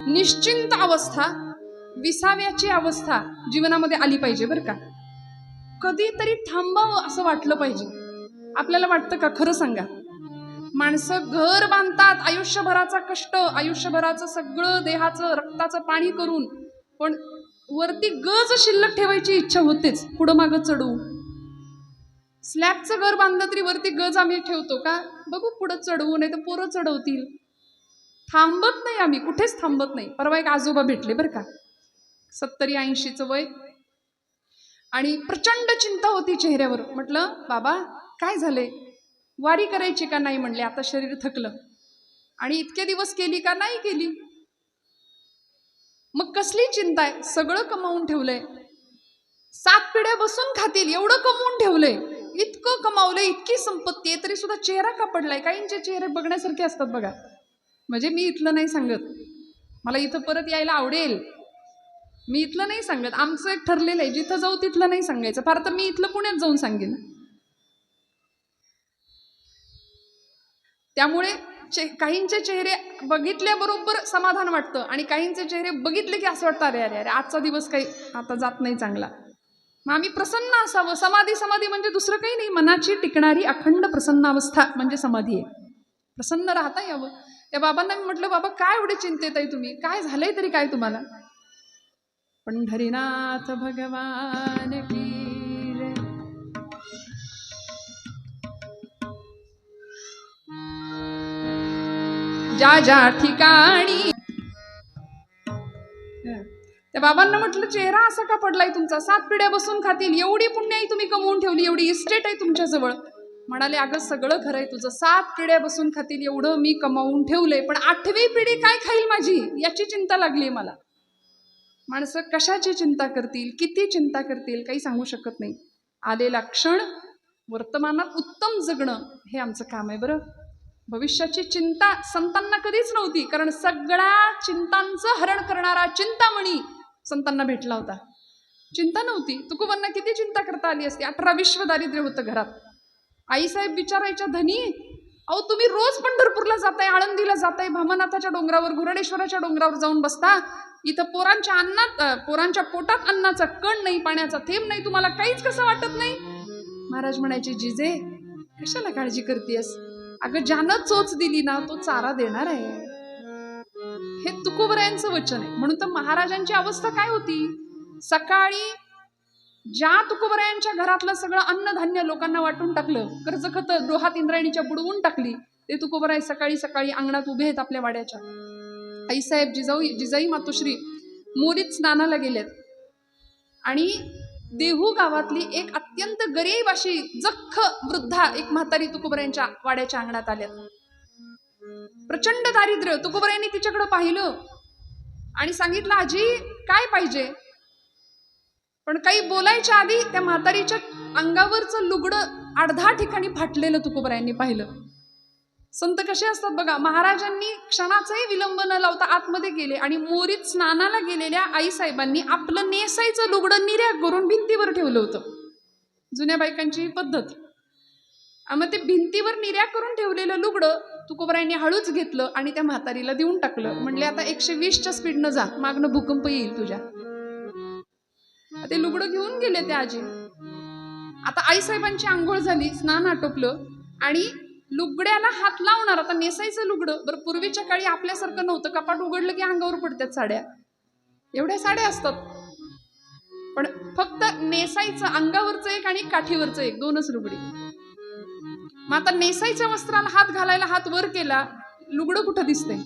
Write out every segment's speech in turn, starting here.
निश्चिंत अवस्था, विसाव्याची अवस्था जीवनामध्ये आली पाहिजे बरं का. कधीतरी थांबावं असं वाटलं पाहिजे. आपल्याला वाटतं का? खरं सांगा. माणसं घर बांधतात, आयुष्यभराचा कष्ट, आयुष्यभराचं सगळं देहाचं रक्ताचं पाणी करून, पण वरती गज शिल्लक ठेवायची इच्छा होतेच. पुढं मागं चढू. स्लॅबचं घर बांधलं तरी वरती गज आम्ही ठेवतो का? बघू पुढं चढवू, नाही तर पोरं चढवतील. थांबत नाही आम्ही, कुठेच थांबत नाही. परवा एक आजोबा भेटले बरं का, 70-80चं वय, आणि प्रचंड चिंता होती चेहऱ्यावर. म्हटलं बाबा काय झालंय? वारी करायची का नाही म्हणले. आता शरीर थकलं. आणि इतके दिवस केली का? नाही केली. मग कसली चिंता आहे? सगळं कमावून ठेवलंय, 7 पिढ्या बसून खातील एवढं कमवून ठेवलंय, इतकं कमावलंय, इतकी संपत्ती आहे, तरी सुद्धा चेहरा का पडलाय. काहींचे चेहरे बघण्यासारखे असतात बघा. म्हणजे मी इथलं नाही सांगत, मला इथं परत यायला आवडेल, मी इथलं नाही सांगत. आमचं एक ठरलेलं आहे, जिथं जाऊ तिथलं नाही सांगायचं. फार तर मी इथलं पुण्यात जाऊन सांगेन. त्यामुळे काहींचे चेहरे बघितल्याबरोबर समाधान वाटतं, आणि काहींचे चेहरे बघितले की असं वाटतं अरे अरे अरे आजचा दिवस काही आता जात नाही चांगला. मग आम्ही प्रसन्न असावं. समाधी म्हणजे दुसरं काही नाही, मनाची टिकणारी अखंड प्रसन्न अवस्था म्हणजे समाधी आहे. प्रसन्न राहता यावं. त्या बाबांना मी म्हटलं, बाबा काय एवढे चिंतेत आहे तुम्ही? काय झालंय तरी काय तुम्हाला? पंढरीनाथ भगवान की जय. ज्या ज्या ठिकाणी. त्या बाबांना म्हटलं, चेहरा असा का पडलाय तुमचा? 7 पिढ्या बसून खातील एवढी पुण्याई तुम्ही कमवून ठेवली, एवढी इस्टेट आहे तुमच्याजवळ. म्हणाले, अगं सगळं खरंय तुझं, 7 पिढ्या बसून खातील एवढं मी कमावून ठेवलंय, पण 8वी पिढी काय खाईल माझी याची चिंता लागली मला. माणसं कशाची चिंता करतील, किती चिंता करतील, काही सांगू शकत नाही. आलेला क्षण वर्तमानात उत्तम जगणं हे आमचं काम आहे बरं. भविष्याची चिंता संतांना कधीच नव्हती, कारण सगळ्या चिंतांचं हरण करणारा चिंतामणी संतांना भेटला होता. चिंता नव्हती. तुकोबांना किती चिंता करता आली असती? 18 विश्व दारिद्र्य होतं घरात. आईसाहेब विचारायच्या, धनी अहो तुम्ही रोज पंढरपूरला जाताय, आळंदीला जाताय, भामनाथाच्या डोंगरावर, गुरडेश्वराच्या डोंगरावर जाऊन बसता, इथं पोरांच्या पोटात अन्नाचा कण नाही, पाण्याचा थेंब नाही, तुम्हाला काहीच कसं वाटत नाही? महाराज म्हणायचे, जिजे कशाला काळजी करतेस? अगं ज्यानं चोच दिली ना तो चारा देणार आहे. हे तुकोबरायांचं वचन आहे. म्हणून तर महाराजांची अवस्था काय होती? सकाळी ज्या तुकोबरायांच्या घरातलं सगळं अन्नधान्य लोकांना वाटून टाकलं, कर्ज खत डोहात इंद्रायणीच्या बुडवून टाकली, ते तुकोबराय सकाळी सकाळी अंगणात उभे आहेत आपल्या वाड्याच्या. आईसाहेब जिजाई मातोश्री मोरीत स्नानाला गेलेत, आणि देहू गावातली एक अत्यंत गरीब अशी जख्ख वृद्धा एक म्हातारी तुकोबरायांच्या वाड्याच्या अंगणात आल्यात. प्रचंड दारिद्र्य. तुकोबरायांनी तिच्याकडे पाहिलं आणि सांगितलं, आजी काय पाहिजे? पण काही बोलायच्या आधी त्या म्हातारीच्या अंगावरचं लुगडं 8-10 ठिकाणी फाटलेलं तुकोबरायांनी पाहिलं. संत कसे असतात बघा. महाराजांनी क्षणाचाही विलंब न लावता आतमध्ये गेले, आणि मोरीत स्नानाला गेलेल्या आईसाहेबांनी आपलं नेसायचं लुगडं निर्या करून भिंतीवर ठेवलं होतं. जुन्या बायकांची पद्धत. मग ते भिंतीवर निर्या करून ठेवलेलं लुगडं तुकोबरायांनी हळूच घेतलं आणि त्या म्हातारीला देऊन टाकलं. म्हणले, आता 120च्या स्पीडनं जा, मागणं भूकंप येईल तुझ्या. ते लुगडं घेऊन गेले त्या आजी. आता आईसाहेबांची आंघोळ झाली, स्नान आटोपलं, आणि लुगड्याला हात लावणार. आता नेसायचं लुगडं. बरं पूर्वीच्या काळी आपल्यासारखं नव्हतं, कपाट उघडलं की अंगावर पडतात साड्या, एवढ्या साड्या असतात. पण फक्त नेसायचं अंगावरचं एक आणि काठीवरचं एक, 2च लुगडी. मग आता नेसायच्या वस्त्राला हात घालायला हात वर केला, लुगडं कुठं दिसतंय?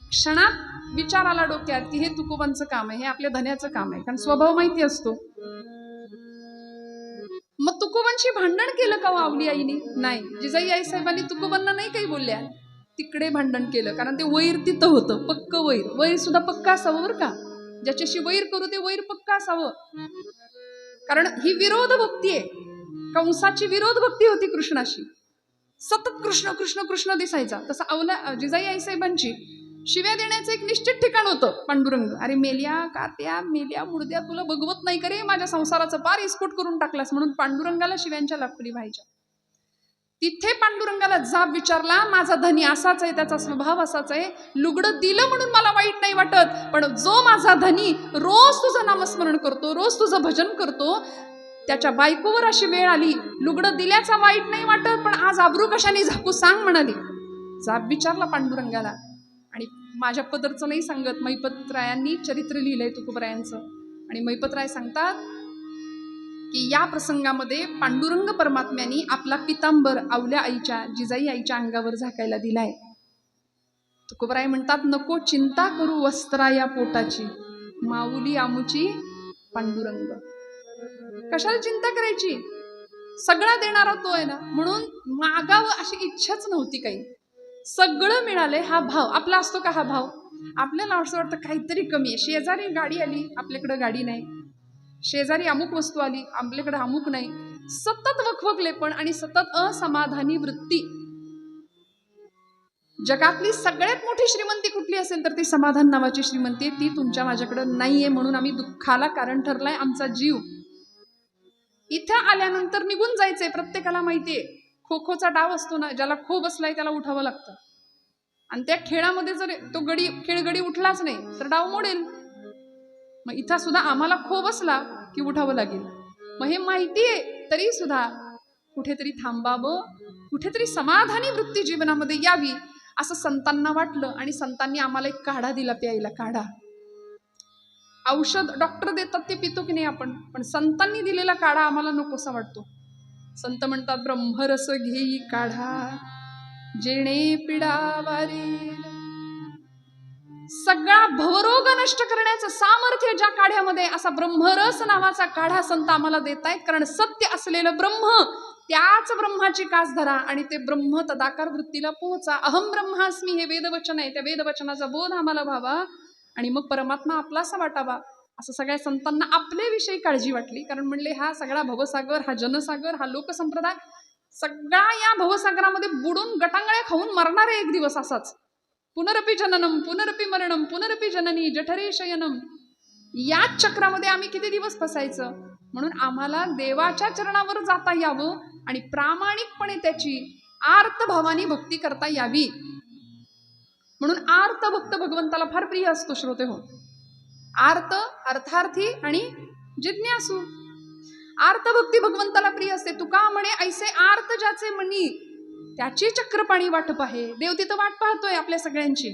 क्षणात विचार आला डोक्यात की हे तुकोबांचं काम आहे, हे आपल्या धन्याचं काम आहे, कारण स्वभाव माहिती असतो. मग तुकोबांशी भांडण केलं का आवली आईनी? नाही. जिजाई आईसाहेबांनी तुकोबांना नाही काही बोलल्या, तिकडे भांडण केलं, कारण ते वैर तिथं होतं, पक्क वैर. वैर सुद्धा पक्का असावं बरं का. ज्याच्याशी वैर करू ते वैर पक्का असावं, कारण ही विरोध भक्ती आहे. कंसाची विरोध भक्ती होती कृष्णाशी. सतत कृष्ण कृष्ण कृष्ण दिसायचा. तसं जिजाई आईसाहेबांची शिव्या देण्याचं एक निश्चित ठिकाण होतं, पांडुरंग. अरे मेल्या कात्या, मेल्या मुर्द्या, तुला बघवत नाही का रे? माझ्या संसाराचं पार इस्फोट करून टाकलास, म्हणून पांडुरंगाला शिव्यांच्या लाकडी व्हायच्या. तिथे पांडुरंगाला जाब विचारला, माझा धनी असाच आहे, त्याचा स्वभाव असाच आहे, लुगडं दिलं म्हणून मला वाईट नाही वाटत, पण जो माझा धनी रोज तुझं नामस्मरण करतो, रोज तुझं भजन करतो, त्याच्या बायकोवर अशी वेळ आली, लुगडं दिल्याचा वाईट नाही वाटत, पण आज आबरू कशाने झाकू सांग म्हणाली. जाब विचारला पांडुरंगाला. आणि माझ्या पदरचं नाही सांगत, मैपतरायांनी चरित्र लिहिलंय तुकोबरायांचं. आणि मैपतराय सांगतात की या प्रसंगामध्ये पांडुरंग परमात्म्यानी आपला पितांबर आवल्या आईच्या, जिजाई आईच्या अंगावर झाकायला दिलाय. तुकोबराय म्हणतात, नको चिंता करू वस्त्रा या पोटाची, माऊली आमुची पांडुरंग. कशाला चिंता करायची, सगळा देणारा तो आहे ना, म्हणून मागावं अशी इच्छाच नव्हती काही. सगळं मिळालंय हा भाव आपला असतो का? हा भाव आपल्याला असं वाटतं काहीतरी कमी आहे. शेजारी गाडी आली, आपल्याकडे गाडी नाही. शेजारी अमुक वस्तू आली, आपल्याकडे अमुक नाही. सतत वखवकले पण आणि सतत असमाधानी वृत्ती. जगातली सगळ्यात मोठी श्रीमंती कुठली असेल तर ती समाधान नावाची श्रीमंती. ती तुमच्या माझ्याकडे नाहीये, म्हणून आम्ही दुःखाला कारण ठरलाय आमचा जीव. इथं आल्यानंतर निघून जायचंय, प्रत्येकाला माहितीये. खो-खोचा डाव असतो ना, ज्याला खो बसलाय त्याला उठावं लागतं. आणि त्या खेळामध्ये जर तो खेळगडी उठलाच नाही तर डाव मोडेल. मग इथं सुद्धा आम्हाला खो बसला की उठावं लागेल. मग हे माहितीये तरी सुद्धा कुठेतरी थांबावं, कुठेतरी समाधानी वृत्ती जीवनामध्ये यावी असं संतांना वाटलं. आणि संतांनी आम्हाला एक काढा दिला प्यायला. काढा, औषध डॉक्टर देतात ते पितो की नाही आपण, पण संतांनी दिलेला काढा आम्हाला नकोसा वाटतो. संत म्हणतात, ब्रह्मरस घेई काढा जेणे पिडा वारेल. सगळा भवरोग नष्ट करण्याचं सामर्थ्य ज्या काढ्यामध्ये, असा ब्रह्मरस नावाचा काढा संत आम्हाला देतायत. कारण सत्य असलेलं ब्रह्म, त्याच ब्रह्माची कास धरा आणि ते ब्रह्म तदाकार वृत्तीला पोहोचा. अहम ब्रह्मास्मी हे वेदवचन आहे, त्या वेदवचनाचा बोध आम्हाला व्हावा आणि मग परमात्मा आपलासा वाटावा. असं सगळ्या संतांना आपल्याविषयी काळजी वाटली. कारण म्हणले, हा सगळा भवसागर, हा जनसागर, हा लोकसंप्रदाय सगळा या भवसागरामध्ये बुडून गटांगळ्या खाऊन मरणार आहे एक दिवस असाच. पुनरपी जननम पुनरपी मरणम पुनरपी जननी जठरे शयनम. याच चक्रामध्ये आम्ही किती दिवस फसायचं. म्हणून आम्हाला देवाच्या चरणावर जाता यावं आणि प्रामाणिकपणे त्याची आर्त भावानी भक्ती करता यावी. म्हणून आर्त भक्त भगवंताला फार प्रिय असतो. श्रोते हो, आर्त अर्थार्थी आणि जिज्ञासू. आर्त भक्ती भगवंताला प्रिय असते. तुका म्हणे, ऐसे आर्त ज्याचे मनी त्याची चक्रपाणी वाट पाहे. देव तिथं वाट पाहतोय आपल्या सगळ्यांची.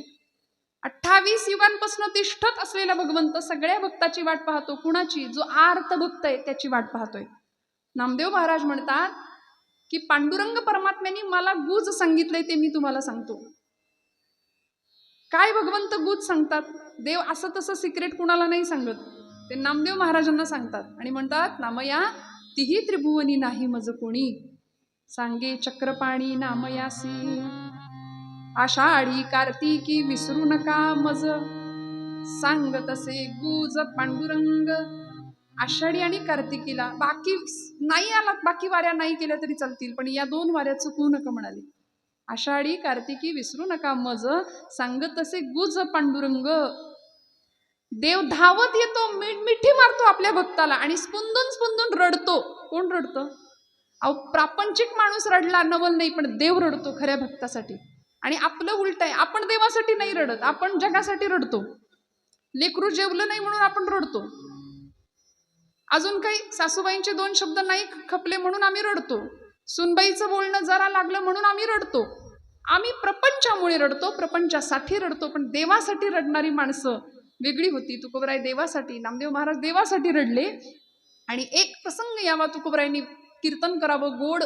28 युगांपासून तिष्ठत असलेला भगवंत सगळ्या भक्ताची वाट पाहतो. कुणाची? जो आर्त भक्त आहे त्याची वाट पाहतोय. नामदेव महाराज म्हणतात की पांडुरंग परमात्म्याने मला गुज सांगितलंय ते मी तुम्हाला सांगतो. काय भगवंत गुज सांगतात? देव असं तसं सिक्रेट कुणाला नाही सांगत, ते नामदेव महाराजांना सांगतात. आणि म्हणतात, नामया तिही त्रिभुवनी नाही मज कोणी, सांगे चक्रपाणी नामयासी. आषाढी कार्तिकी विसरू नका मज, सांग तसे गुज पांडुरंग. आषाढी आणि कार्तिकीला बाकी नाही आला, बाकी वाऱ्या नाही केल्या तरी चालतील, पण या 2 वाऱ्या चुकवू नका म्हणाले. आषाढी कार्तिकी विसरू नका मज, सांग तसे गुज पांडुरंग. देव धावत येतो, मिठी मारतो आपल्या भक्ताला आणि स्पुंदून स्पुंदून रडतो. कोण रडतं? अहो, प्रापंचिक माणूस रडला नवल नाही, पण देव रडतो खऱ्या भक्तासाठी. आणि आपलं उलट आहे, आपण देवासाठी नाही रडत, आपण जगासाठी रडतो. लेकरू जेवलं नाही म्हणून आपण रडतो. अजून काही सासूबाईंचे 2 शब्द नाही खपले म्हणून आम्ही रडतो. सुनबाईचं बोलणं जरा लागलं म्हणून आम्ही रडतो. आम्ही प्रपंचामुळे रडतो, प्रपंचासाठी रडतो. पण देवासाठी रडणारी माणसं वेगळी होती. तुकोबराय देवासाठी, नामदेव महाराज देवासाठी रडले. आणि एक प्रसंग यावा, तुकोबरायांनी कीर्तन करावं गोड.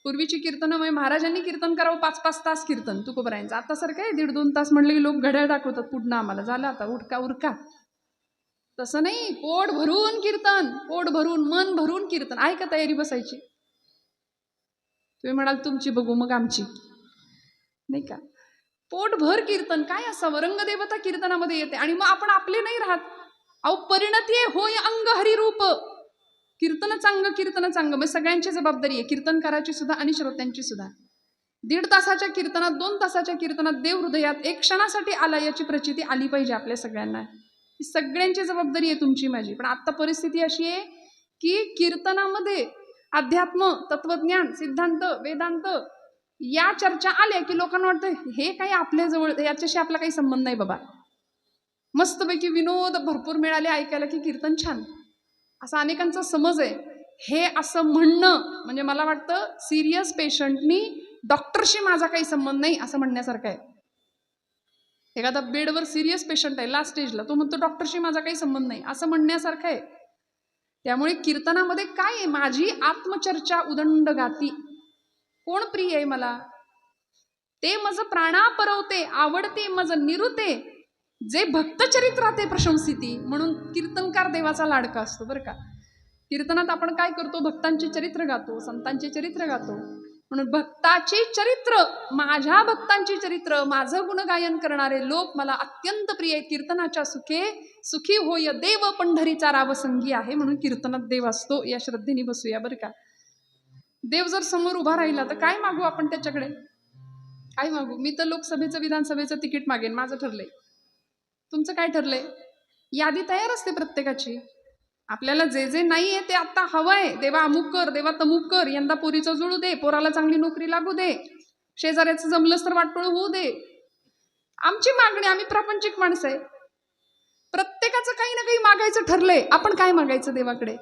पूर्वीची कीर्तनं महाराजांनी कीर्तन करावं 5-5 तास कीर्तन तुकोबरायांचं. आता सारखं आहे 1.5-2 तास म्हणले की लोक घड्याळ दाखवतात पुढनं आम्हाला, झालं आता उरका उरका. तसं नाही, पोट भरून कीर्तन, पोट भरून मन भरून कीर्तन. आहे का तयारी बसायची? तुम्ही म्हणाल तुमची बघू मग आमची नाही का. पोटभर कीर्तन काय असावं? रंगदेवता कीर्तनामध्ये येते. आणि मग आपण आपले नाही राहत. अहो, परिणती होय अंग हरिरूप. कीर्तन चांग. मग सगळ्यांची जबाबदारी आहे, कीर्तनकाराची सुद्धा आणि श्रोत्यांची सुद्धा. 1.5 तासाच्या कीर्तनात, 2 तासाच्या कीर्तनात देव हृदयात एक क्षणासाठी आला याची प्रचिती आली पाहिजे आपल्या सगळ्यांना. ही सगळ्यांची जबाबदारी आहे, तुमची माझी. पण आता परिस्थिती अशी आहे की कीर्तनामध्ये अध्यात्म, तत्वज्ञान, सिद्धांत, वेदांत या चर्चा आल्या की लोकांना वाटतं हे काही आपल्या जवळ, याच्याशी आपला काही संबंध नाही बाबा. मस्तपैकी विनोद भरपूर मिळाले ऐकायला की कीर्तन छान, असा अनेकांचा समज आहे. हे असं म्हणणं म्हणजे मला वाटतं सिरियस पेशंटनी डॉक्टरशी माझा काही संबंध नाही असं म्हणण्यासारखं आहे. एखादा बेडवर सिरियस पेशंट आहे लास्ट स्टेजला, तो म्हणतो डॉक्टरशी माझा काही संबंध नाही असं म्हणण्यासारखं आहे. त्यामुळे कीर्तनामध्ये काय आहे, माझी आत्मचर्चा उदंड गाती. कोण प्रिय आहे मला, ते मज प्राणा परवते, आवडते मज निरुते, जे भक्तचरित्र ते प्रशंसिती. म्हणून कीर्तनकार देवाचा लाडका असतो बरं का. कीर्तनात आपण काय करतो, भक्तांचे चरित्र गातो, संतांचे चरित्र गातो. म्हणून भक्ताची चरित्र, माझ्या भक्तांची चरित्र, माझं गुणगायन करणारे लोक मला अत्यंत प्रिय आहेत. कीर्तनाच्या सुखे सुखी होय देव, पंढरीचा रावसंगी आहे. म्हणून कीर्तनात देव असतो, या श्रद्धेने बसूया बरं का. देव जर समोर उभा राहिला तर काय मागू आपण त्याच्याकडे, काय मागू. मी तर लोकसभेचं विधानसभेचं तिकीट मागेन, माझं ठरलंय. तुमचं काय ठरलंय, यादी तयार असते प्रत्येकाची. आपल्याला जे जे नाही आहे ते आता हवंय, देवा अमुक कर, देवा तमुक कर, यंदा पोरीचं जुळू दे, पोराला चांगली नोकरी लागू दे, शेजाऱ्याचं जमलंच तर वाटोळ होऊ दे. आमची मागणी, आम्ही प्रापंचिक माणसं आहे, प्रत्येकाचं काही ना काही मागायचं ठरलंय. आपण काय मागायचं देवाकडे.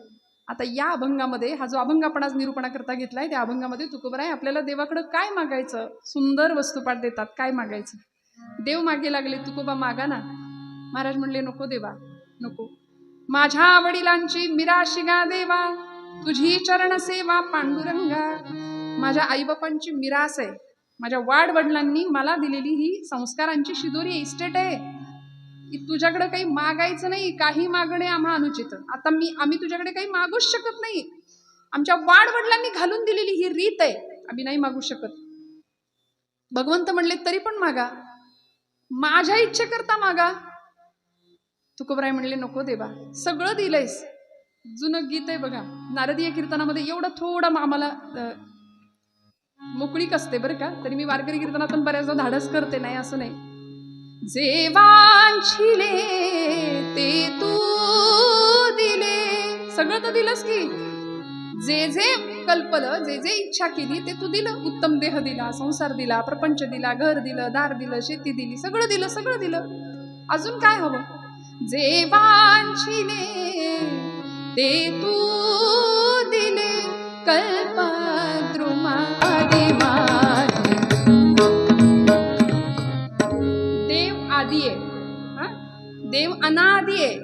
आता या अभंगामध्ये, हा जो अभंग आपण आज निरूपणाकरता घेतलाय, त्या अभंगामध्ये तुकोबराय आपल्याला देवाकडे काय मागायचं, सुंदर वस्तुपाठ देतात. काय मागायचं, देव मागे लागले, तुकोबा मागा ना. महाराज म्हणले नको देवा नको, माझ्या वडिलांची मिराशिगा देवा, तुझी चरण सेवा पांडुरंगा. माझ्या आईबापांची मिरास आहे, माझ्या वाडवडिलांनी मला दिलेली ही संस्कारांची शिदोरी इस्टेट आहे की तुझ्याकडे काही मागायचं नाही. काही मागणे आम्हा अनुचित. आता आम्ही तुझ्याकडे काही मागूच शकत नाही. आमच्या वाडवडिलांनी घालून दिलेली ही रीत आहे, आम्ही नाही मागू शकत. भगवंत म्हणले तरी पण मागा, माझ्या इच्छेकरता मागा. तुकोबराय म्हणले नको देवा, सगळं दिलंयस. जुनं गीत आहे बघा, नारदीय कीर्तनामध्ये एवढं थोडं आम्हाला मोकळीक असते बरं का. तरी मी वारकरी कीर्तनातून बऱ्याचदा धाडस करते, नाही असं नाही. जे वांछिले ते तू दिले, सगळं तर दिलंस की. जे जे कल्पलं, जे जे इच्छा केली ते तू दिलं. उत्तम देह दिला, संसार दिला, प्रपंच दिला, घर दिलं, दार दिलं, शेती दिली, सगळं दिलं, सगळं दिलं. अजून काय हवं. जे वांछिले ते तू दिले, कल्पद्रुमादि माझे. देव आदी आहे, देव अनादी आहे.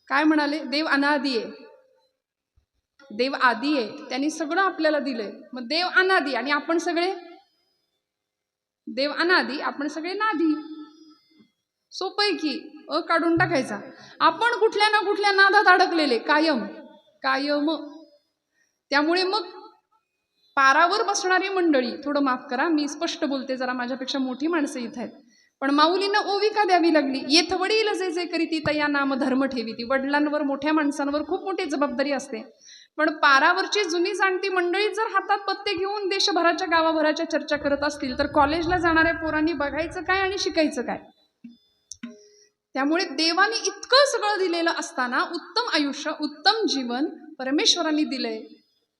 काय म्हणाले, देव अनादी आहे, देव आदी आहे. त्यांनी सगळं आपल्याला दिलंय. मग देव अनादी आणि आपण सगळे, देव अनादी आपण सगळे नादी. सोपं की काढून टाकायचा. आपण कुठल्या ना कुठल्या नादात अडकलेले कायम कायम. त्यामुळे मग पारावर बसणारी मंडळी, थोडं माफ करा मी स्पष्ट बोलते, जरा माझ्यापेक्षा मोठी माणसं इथं आहेत, पण माऊलींना ओविका द्यावी लागली. येथ वडील जे जे करीती तया नाम धर्म ठेवीती. वडिलांवर, मोठ्या माणसांवर खूप मोठी जबाबदारी असते. पण पारावरची जुनी जाणती मंडळी जर हातात पत्ते घेऊन देशभराच्या गावाभराच्या चर्चा करत असतील तर कॉलेजला जाणाऱ्या पोरांनी बघायचं काय आणि शिकायचं काय. त्यामुळे देवाने इतकं सगळं दिलेलं असताना उत्तम आयुष्य, उत्तम जीवन परमेश्वरांनी दिलंय,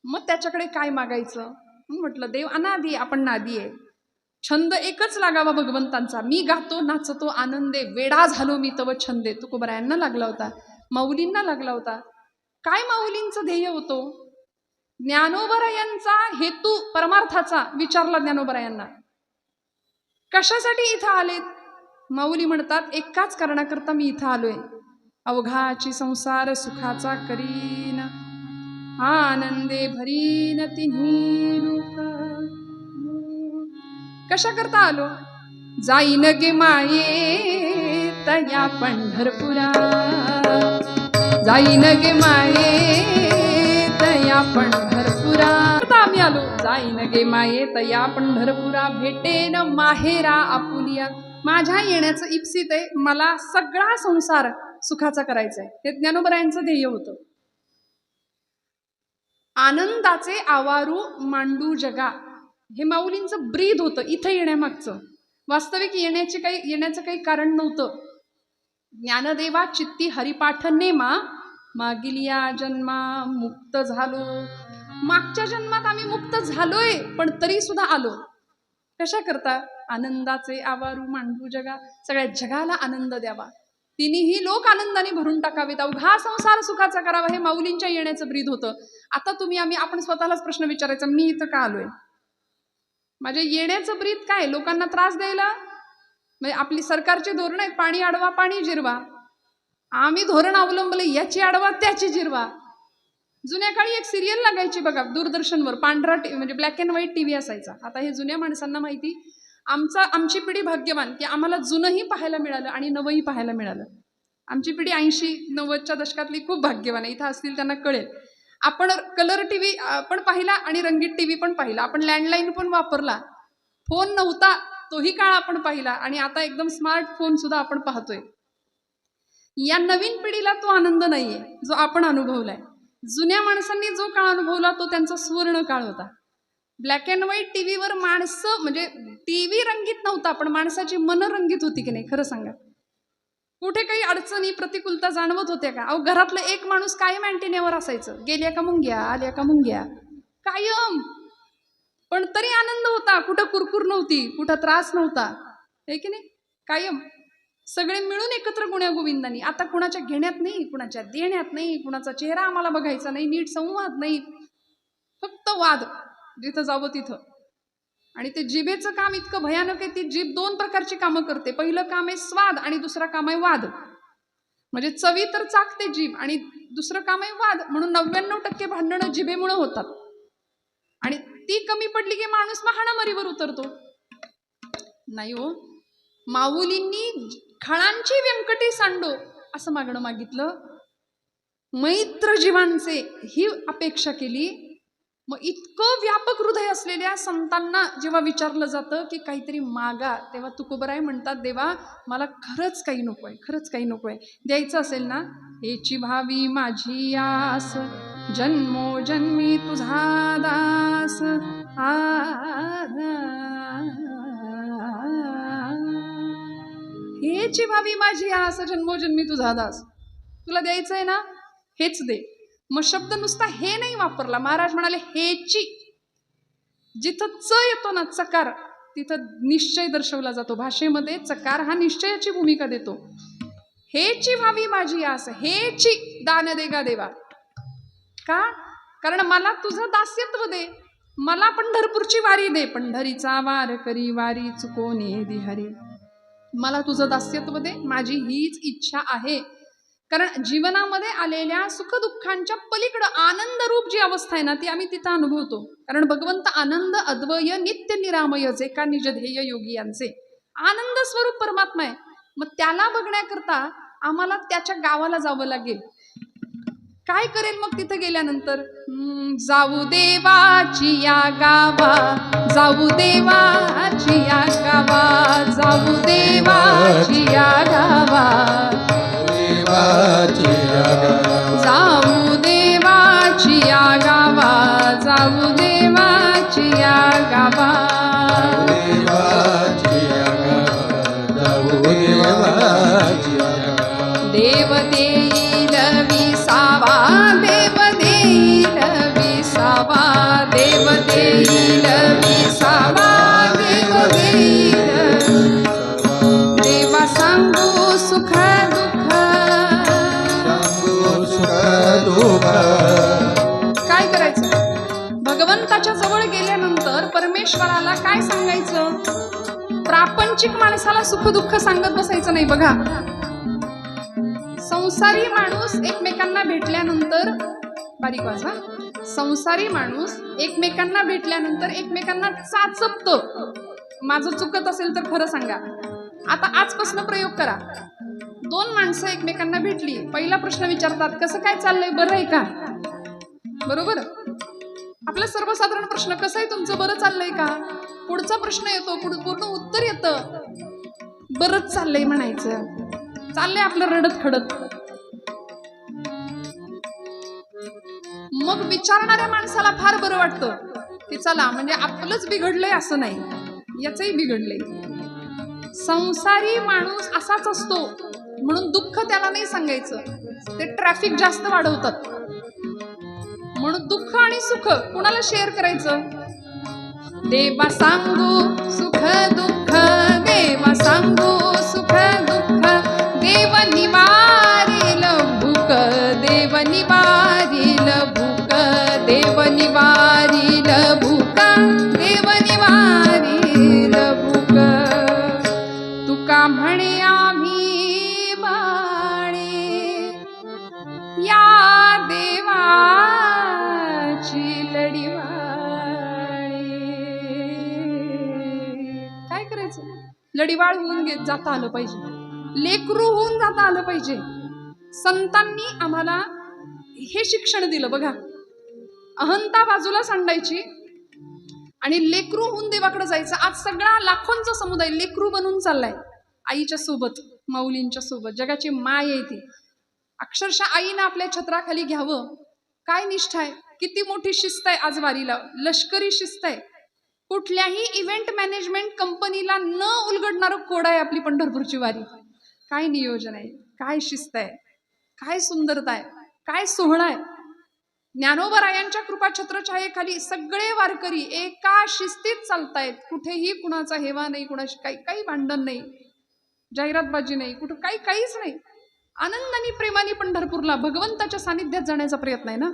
मग त्याच्याकडे काय मागायचं. म्हटलं देव अनादी, आपण नादी आहे. छंद एकच लागावा भगवंतांचा, मी गातो नाचतो आनंदे, वेडा झालो मी तव छंदे. तुकोबरायांना लागला होता, माऊलींना लागला होता. काय माऊलींचं ध्येय होतो. ज्ञानोबरायांचा हेतू परमार्थाचा विचारला ज्ञानोबरायांना, कशासाठी इथं आलेत. माऊली म्हणतात एकाच कारणाकरता मी इथं आलोय, अवघाची संसार सुखाचा करीन, आनंदे भरीन तिन्ही लोक. कशा करता आलो. जाईन गे माये तया पंढरपुरा, जाईन गे माये तया पंढरपुरा. आम्ही आलो, जाईन गे माये तया पंढरपुरा, भेटेन माहेरा आपुलिया. माझ्या येण्याचं इप्सित आहे, मला सगळा संसार सुखाचा करायचा आहे. हे ज्ञानोबरायांचं ध्येय होतं. आनंदाचे आवारू मांडू जगा, हे माऊलींचं ब्रीद होतं इथं येण्यामागचं. वास्तविक येण्याचं काही कारण नव्हतं. ज्ञानदेवा चित्ती हरिपाठ नेमा, मागील या जन्मा मुक्त झालो. मागच्या जन्मात आम्ही मुक्त झालोय, पण तरी सुद्धा आलो कशा करता? आनंदाचे आवारू मांडू जगा, सगळ्या जगाला आनंद द्यावा, तिन्ही लोक आनंदाने भरून टाकावेत, अवघा संसार सुखाचा करावा, हे माऊलींच्या येण्याचं ब्रीद होतं. आता आपण स्वतःलाच प्रश्न विचारायचा, मी इथं का आलोय? माझ्या येण्याचं ब्रीद काय? लोकांना त्रास द्यायला? म्हणजे आपली सरकारची धोरण आहेत, पाणी अडवा पाणी जिरवा. आम्ही धोरण अवलंबले, याची अडवा त्याची जिरवा. जुन्या काळी एक सिरियल लागायची बघा दूरदर्शनवर, पांढरा म्हणजे ब्लॅक अँड व्हाईट टीव्ही असायचा. आता हे जुन्या माणसांना माहिती, आमची पिढी भाग्यवान की आम्हाला जुनंही पाहायला मिळालं आणि नवंही पाहायला मिळालं. आमची पिढी 80-90च्या दशकातली खूप भाग्यवान आहे. इथं असतील त्यांना कळेल. आपण कलर टीव्ही पण पाहिला आणि रंगीत टीव्ही पण पाहिला, आपण लँडलाईन पण वापरला, फोन नव्हता तोही काळ आपण पाहिला, आणि आता एकदम स्मार्टफोन सुद्धा आपण पाहतोय. या नवीन पिढीला तो आनंद नाहीये जो आपण अनुभवलाय. जुन्या माणसांनी जो काळ अनुभवला तो त्यांचा सुवर्ण काळ होता. ब्लॅक अँड व्हाईट टीव्हीवर माणसं, म्हणजे टीव्ही रंगीत नव्हता पण माणसाची मन रंगीत होती की नाही? खरं सांगा, कुठे काही अडचणी प्रतिकूलता जाणवत होत्या का? अहो, घरातलं एक माणूस कायम अँटिनेवर असायचं, गेल्या का मुंग्या, आल्या का मुंग्या, कायम. पण तरी आनंद होता, कुठं कुरकुर नव्हती, कुठं त्रास नव्हता, हे की नाही? कायम सगळे मिळून एकत्र गुण्यागोविंदांनी. आता कुणाच्या घेण्यात नाही, कुणाच्या देण्यात नाही, कुणाचा चेहरा आम्हाला बघायचा नाही, नीट संवाद नाही, फक्त वाद जिथं जावं तिथं. आणि ते जिभेचं काम इतकं भयानक आहे, ती जीभ 2 प्रकारची कामं करते. पहिलं काम आहे स्वाद आणि दुसरं काम आहे वाद. म्हणजे चवी तर चाकते जीभ आणि दुसरं काम आहे वाद. म्हणून 99% भांडणं जिभेमुळे होतात. आणि ती कमी पडली की माणूस महाणामारीवर उतरतो. नाही हो, माऊलींनी खळांची व्यंकटी सांडो असं मागणं मागितलं, मैत्र जीवांचे ही अपेक्षा केली. मग इतकं व्यापक हृदय असलेल्या संतांना जेव्हा विचारलं जातं की काहीतरी मागा, तेव्हा तुकोबराय म्हणतात, देवा मला खरंच काही नकोय, खरंच काही नकोय. द्यायचं असेल ना, हेची भावी माझी आस, जन्मोजन्मी तुझा दास. हेची भावी माझी आस, जन्मोजन्मी तुझा दास. तुला द्यायचंय ना, हेच दे. मग शब्द नुसता हे नाही वापरला, महाराज म्हणाले हेची. जिथं च येतो ना, चकार, तिथं निश्चय दर्शवला जातो. भाषेमध्ये चकार हा निश्चयाची भूमिका देतो. हेची व्हावी माझी आस, हेची दान देगा देवा. का? कारण मला तुझं दास्यत्व दे, मला पंढरपूरची वारी दे. पंढरीचा वार करी वारी चुकोने दिहरी. मला तुझं दास्यत्व दे, माझी हीच इच्छा आहे. कारण जीवनामध्ये आलेल्या सुखदुःखांच्या पलीकडं आनंदरूप जी अवस्था आहे ना, ती आम्ही तिथं अनुभवतो. कारण भगवंत आनंद अद्वय नित्य निरामय जे का निज ध्येय योगी यांचे आनंद स्वरूप परमात्मा आहे. मग त्याला बघण्याकरता आम्हाला त्याच्या गावाला जावं लागेल. काय करेल मग तिथं गेल्यानंतर? जाऊ देवाची या गावा, जाऊ देवाची या गावा, जाऊ देवाची या गावा, जाऊ देवाची या गावा, जाऊ देवाची या गावा, देव देईल विसावा, देव देईल विसावा, देव देईल विसावा, देव देईल. देवा सांगू सुख काय करायचं? भगवंताच्या जवळ गेल्यानंतर परमेश्वराला काय सांगायचं? प्रापंचिक माणसाला सुख दुःख सांगत बसायचं नाही. बघा, संसारी माणूस एकमेकांना भेटल्यानंतर, बारीक वाचा, संसारी माणूस एकमेकांना भेटल्यानंतर एकमेकांना चाचपतो. माझं चुकत असेल तर खरं सांगा. आता आजपासून प्रयोग करा. 2 माणसं एकमेकांना भेटली, पहिला प्रश्न विचारतात, कसं काय चाललंय, बरं आहे का? बरोबर? आपला सर्वसाधारण प्रश्न, कसं आहे तुमचं, बरं चाललंय का? पुढचा प्रश्न येतो, पूर्ण उत्तर येतं, बरंच चाललंय म्हणायचं. चाललंय आपलं रडत खडत. मग विचारणाऱ्या माणसाला फार बरं वाटतं की चला, म्हणजे आपलंच बिघडलंय असं नाही, याचंही बिघडलंय. संसारी माणूस असाच असतो म्हणून दुःख त्याला नाही सांगायचं, ते ट्रॅफिक जास्त वाढवतात. म्हणून दुःख आणि सुख कुणाला शेअर करायचं? देवा सांगू सुख दुःख, देवा सांगू सुख दुःख, देव निवारील भूक, देव निवारील भूक, देव निवारील भूक, देव निवारील भूक. तुका म्हणे आम्ही बाळे, या देवाची लढीवाळे. काय करायचं? लढीवाळ होऊन जाता आलं पाहिजे, लेकरू होऊन जाता आलं पाहिजे. संतांनी आम्हाला हे शिक्षण दिलं बघा. अहंता बाजूला सांडायची आणि लेकरू होऊन देवाकडे जायचं. आज सगळा लाखोंचा समुदाय लेकरू बनून चाललाय आईच्या सोबत, माऊलींच्या सोबत. जगाची माय आहे ती. अक्षरशः आईनं आपल्या छत्राखाली घ्यावं. काय निष्ठा आहे, किती मोठी शिस्त आहे आज वारीला, लष्करी शिस्त आहे. कुठल्याही इव्हेंट मॅनेजमेंट कंपनीला न उलगडणारं कोड आहे आपली पंढरपूरची वारी. काय नियोजन आहे, काय शिस्त आहे, काय सुंदरता आहे, काय सोहळा आहे. ज्ञानोबरायांच्या कृपा छत्रछायेखाली सगळे वारकरी एका शिस्तीत चालतायत. कुठेही कुणाचा हेवा नाही, कुणाशी काही भांडण नाही, जाहिरातबाजी नाही, कुठं काहीच नाही. आनंदाने प्रेमाने पंढरपूरला भगवंताच्या सानिध्यात जाण्याचा प्रयत्न आहे ना.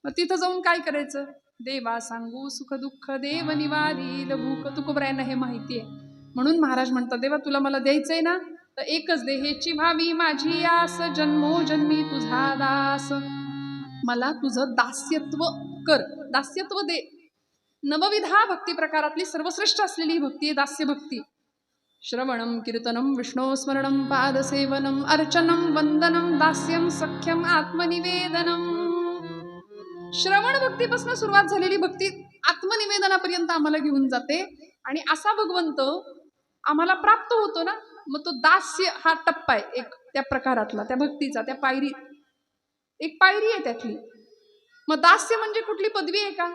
मग तिथं जाऊन काय करायचं? देवा सांगू सुख दुःख, देव निवारील भूक. तुकोबरायांना हे माहिती आहे. म्हणून महाराज म्हणतात, देवा तुला मला द्यायचंय ना, तर एकच दे. हेची भावी माझी आस, जन्मोजन्मी तुझा दास. मला तुझं दास्यत्व कर, दास्यत्व दे. नवविधा भक्ती प्रकारातली सर्वश्रेष्ठ असलेली भक्ती आहे दास्य भक्ती. श्रवणम कीर्तनम विष्णू स्मरणम पादसेवनम अर्चनम वंदनम दास्यम सख्यम आत्मनिवेदनम. श्रवण भक्तीपासून सुरुवात झालेली भक्ती आत्मनिवेदनापर्यंत आम्हाला घेऊन जाते. आणि असा भगवंत आम्हाला प्राप्त होतो ना, मग तो दास्य हा टप्पा आहे एक त्या प्रकारातला, त्या भक्तीचा, त्या पायरी, एक पायरी आहे त्यातली. मग दास्य म्हणजे कुठली पदवी आहे का?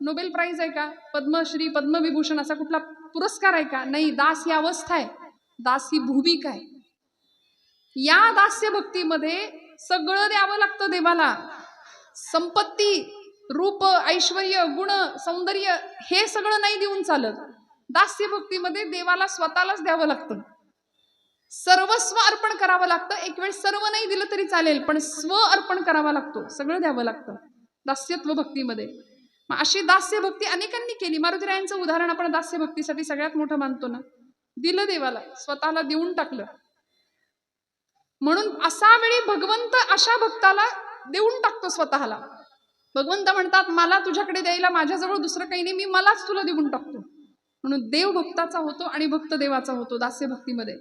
नोबेल प्राइज आहे का? पद्मश्री पद्मविभूषण असा कुठला पुरस्कार आहे का? नाही. दास ही अवस्था आहे, दास ही भूमिका आहे. या दास्य भक्तीमध्ये सगळं द्यावं लागतं देवाला. संपत्ती, रूप, ऐश्वर्य, गुण, सौंदर्य हे सगळं नाही देऊन चालत. दास्य भक्तीमध्ये देवाला स्वतःलाच द्यावं लागतं. सर्वस्व अर्पण करावं लागतं. एक वेळ सर्व नाही दिलं तरी चालेल, पण स्व अर्पण करावा लागतो, सगळं द्यावं लागतं दास्यत्व भक्तीमध्ये. मग अशी दास्य भक्ती अनेकांनी केली. मारुतीरायांचं उदाहरण आपण दास्य भक्तीसाठी सगळ्यात मोठं मानतो ना. दिलं देवाला, स्वतःला देऊन टाकलं. म्हणून असा वेळी भगवंत अशा भक्ताला देऊन टाकतो स्वतःला. भगवंत म्हणतात, मला तुझ्याकडे द्यायला माझ्याजवळ दुसरं काही नाही, मी मलाच तुला देऊन टाकतो. म्हणून देव भक्ताचा होतो आणि भक्त देवाचा होतो दास्य भक्तीमध्ये.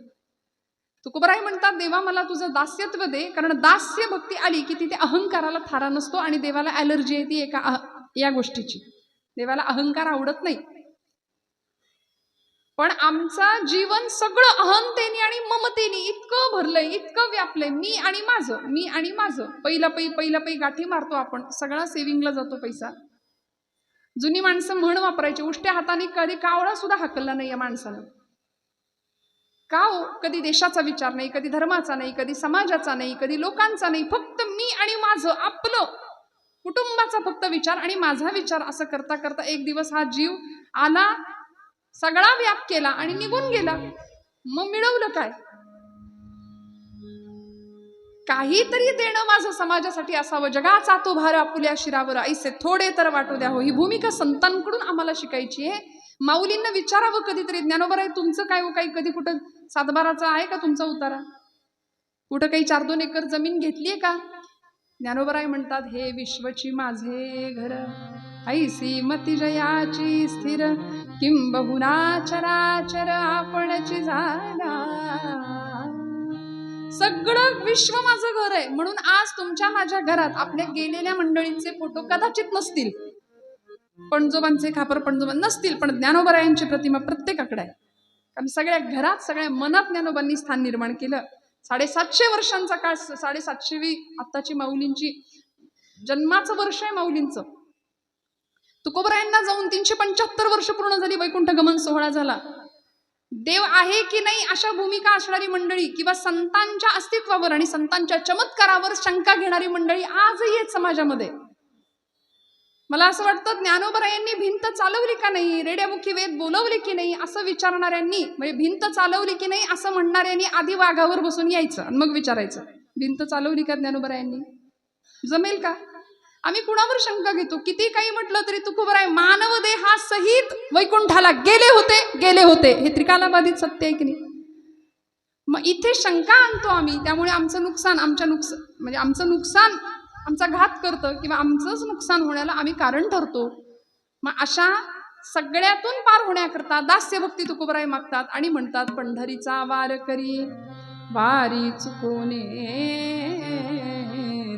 तुकोबराय म्हणतात, देवा मला तुझं दास्यत्व दे. कारण दास्य भक्ती आली की तिथे अहंकाराला थारा नसतो आणि देवाला ॲलर्जी येते एका या गोष्टीची. देवाला अहंकार आवडत नाही. पण आमचं जीवन सगळं अहंतेने आणि ममतेने इतकं भरलंय, इतकं व्यापलंय. मी आणि माझं, मी आणि माझं. पहिला पै गाठी मारतो आपण, सगळा सेव्हिंगला जातो पैसा. जुनी माणसं म्हण वापरायची, उष्ट्या हाताने कधी कावळा सुद्धा हाकलला नाही या माणसानं. का हो? कधी देशाचा विचार नाही, कधी धर्माचा नाही, कधी समाजाचा नाही, कधी लोकांचा नाही. फक्त मी आणि माझं, आपलं कुटुंबाचा फक्त विचार आणि माझा विचार. असं करता करता एक दिवस हा जीव आला, सगळा व्याप केला आणि निघून गेला. मग मिळवलं काय? काहीतरी देणं माझं समाजासाठी असावं. जगाचा तो भार आपुल्या शिरावर, ऐसे थोडे तर वाटू द्या हो. ही भूमिका संतांकडून आम्हाला शिकायची आहे. माऊलींना विचारावं कधीतरी, ज्ञानोबराय तुमचं काय हो? काही कधी कुठं सातबाराचा आहे का तुमचा उतारा? कुठं काही 4-2 एकर जमीन घेतलीये का? ज्ञानोबराय म्हणतात, हे विश्वची माझे घर, ऐसी मती जयाची स्थिर, किंबहुना चराचर आपणची झाला. सगळं विश्व माझं घर आहे. म्हणून आज तुमच्या माझ्या घरात आपल्या गेलेल्या मंडळींचे फोटो कदाचित नसतील, पणजोबांचे खापर पणजोबा नसतील, पण ज्ञानोबरायांची प्रतिमा प्रत्येकाकडे आहे. कारण सगळ्या घरात, सगळ्या मनात ज्ञानोबांनी स्थान निर्माण केलं. 750 वर्षांचा काळ, 750वी आत्ताची माऊलींची जन्माचं वर्ष आहे माऊलींचं. तुकोबरायांना जाऊन 375 वर्ष पूर्ण झाली, वैकुंठ गमन सोहळा झाला. देव आहे की नाही अशा भूमिका असणारी मंडळी किंवा संतांच्या अस्तित्वावर आणि संतांच्या चमत्कारावर शंका घेणारी मंडळी आजही आहेत समाजामध्ये. मला असं वाटतं ज्ञानोबरायांनी भिंत चालवली का नाही, रेड्यामुखी वेद बोलवले की नाही असं विचारणाऱ्यांनी, म्हणजे भिंत चालवली की नाही असं म्हणणाऱ्यांनी आधी वाघावर बसून यायचं आणि मग विचारायचं भिंत चालवली का ज्ञानोबरायांनी. जमेल का? आम्ही कुणावर शंका घेतो? किती काही म्हटलं तरी तुकोबराय मानव देहासहित वैकुंठाला गेले होते हे त्रिकालाबाधित सत्य आहे की नाही. मग इथे शंका आणतो आम्ही, त्यामुळे आमचं नुकसान आमचा घात करतं किंवा आमचंच नुकसान होण्याला आम्ही कारण ठरतो. मग अशा सगळ्यातून पार होण्याकरता दास्यभक्ती तुकोबराय मागतात आणि म्हणतात, पंढरीचा वार करी वारी चुकोने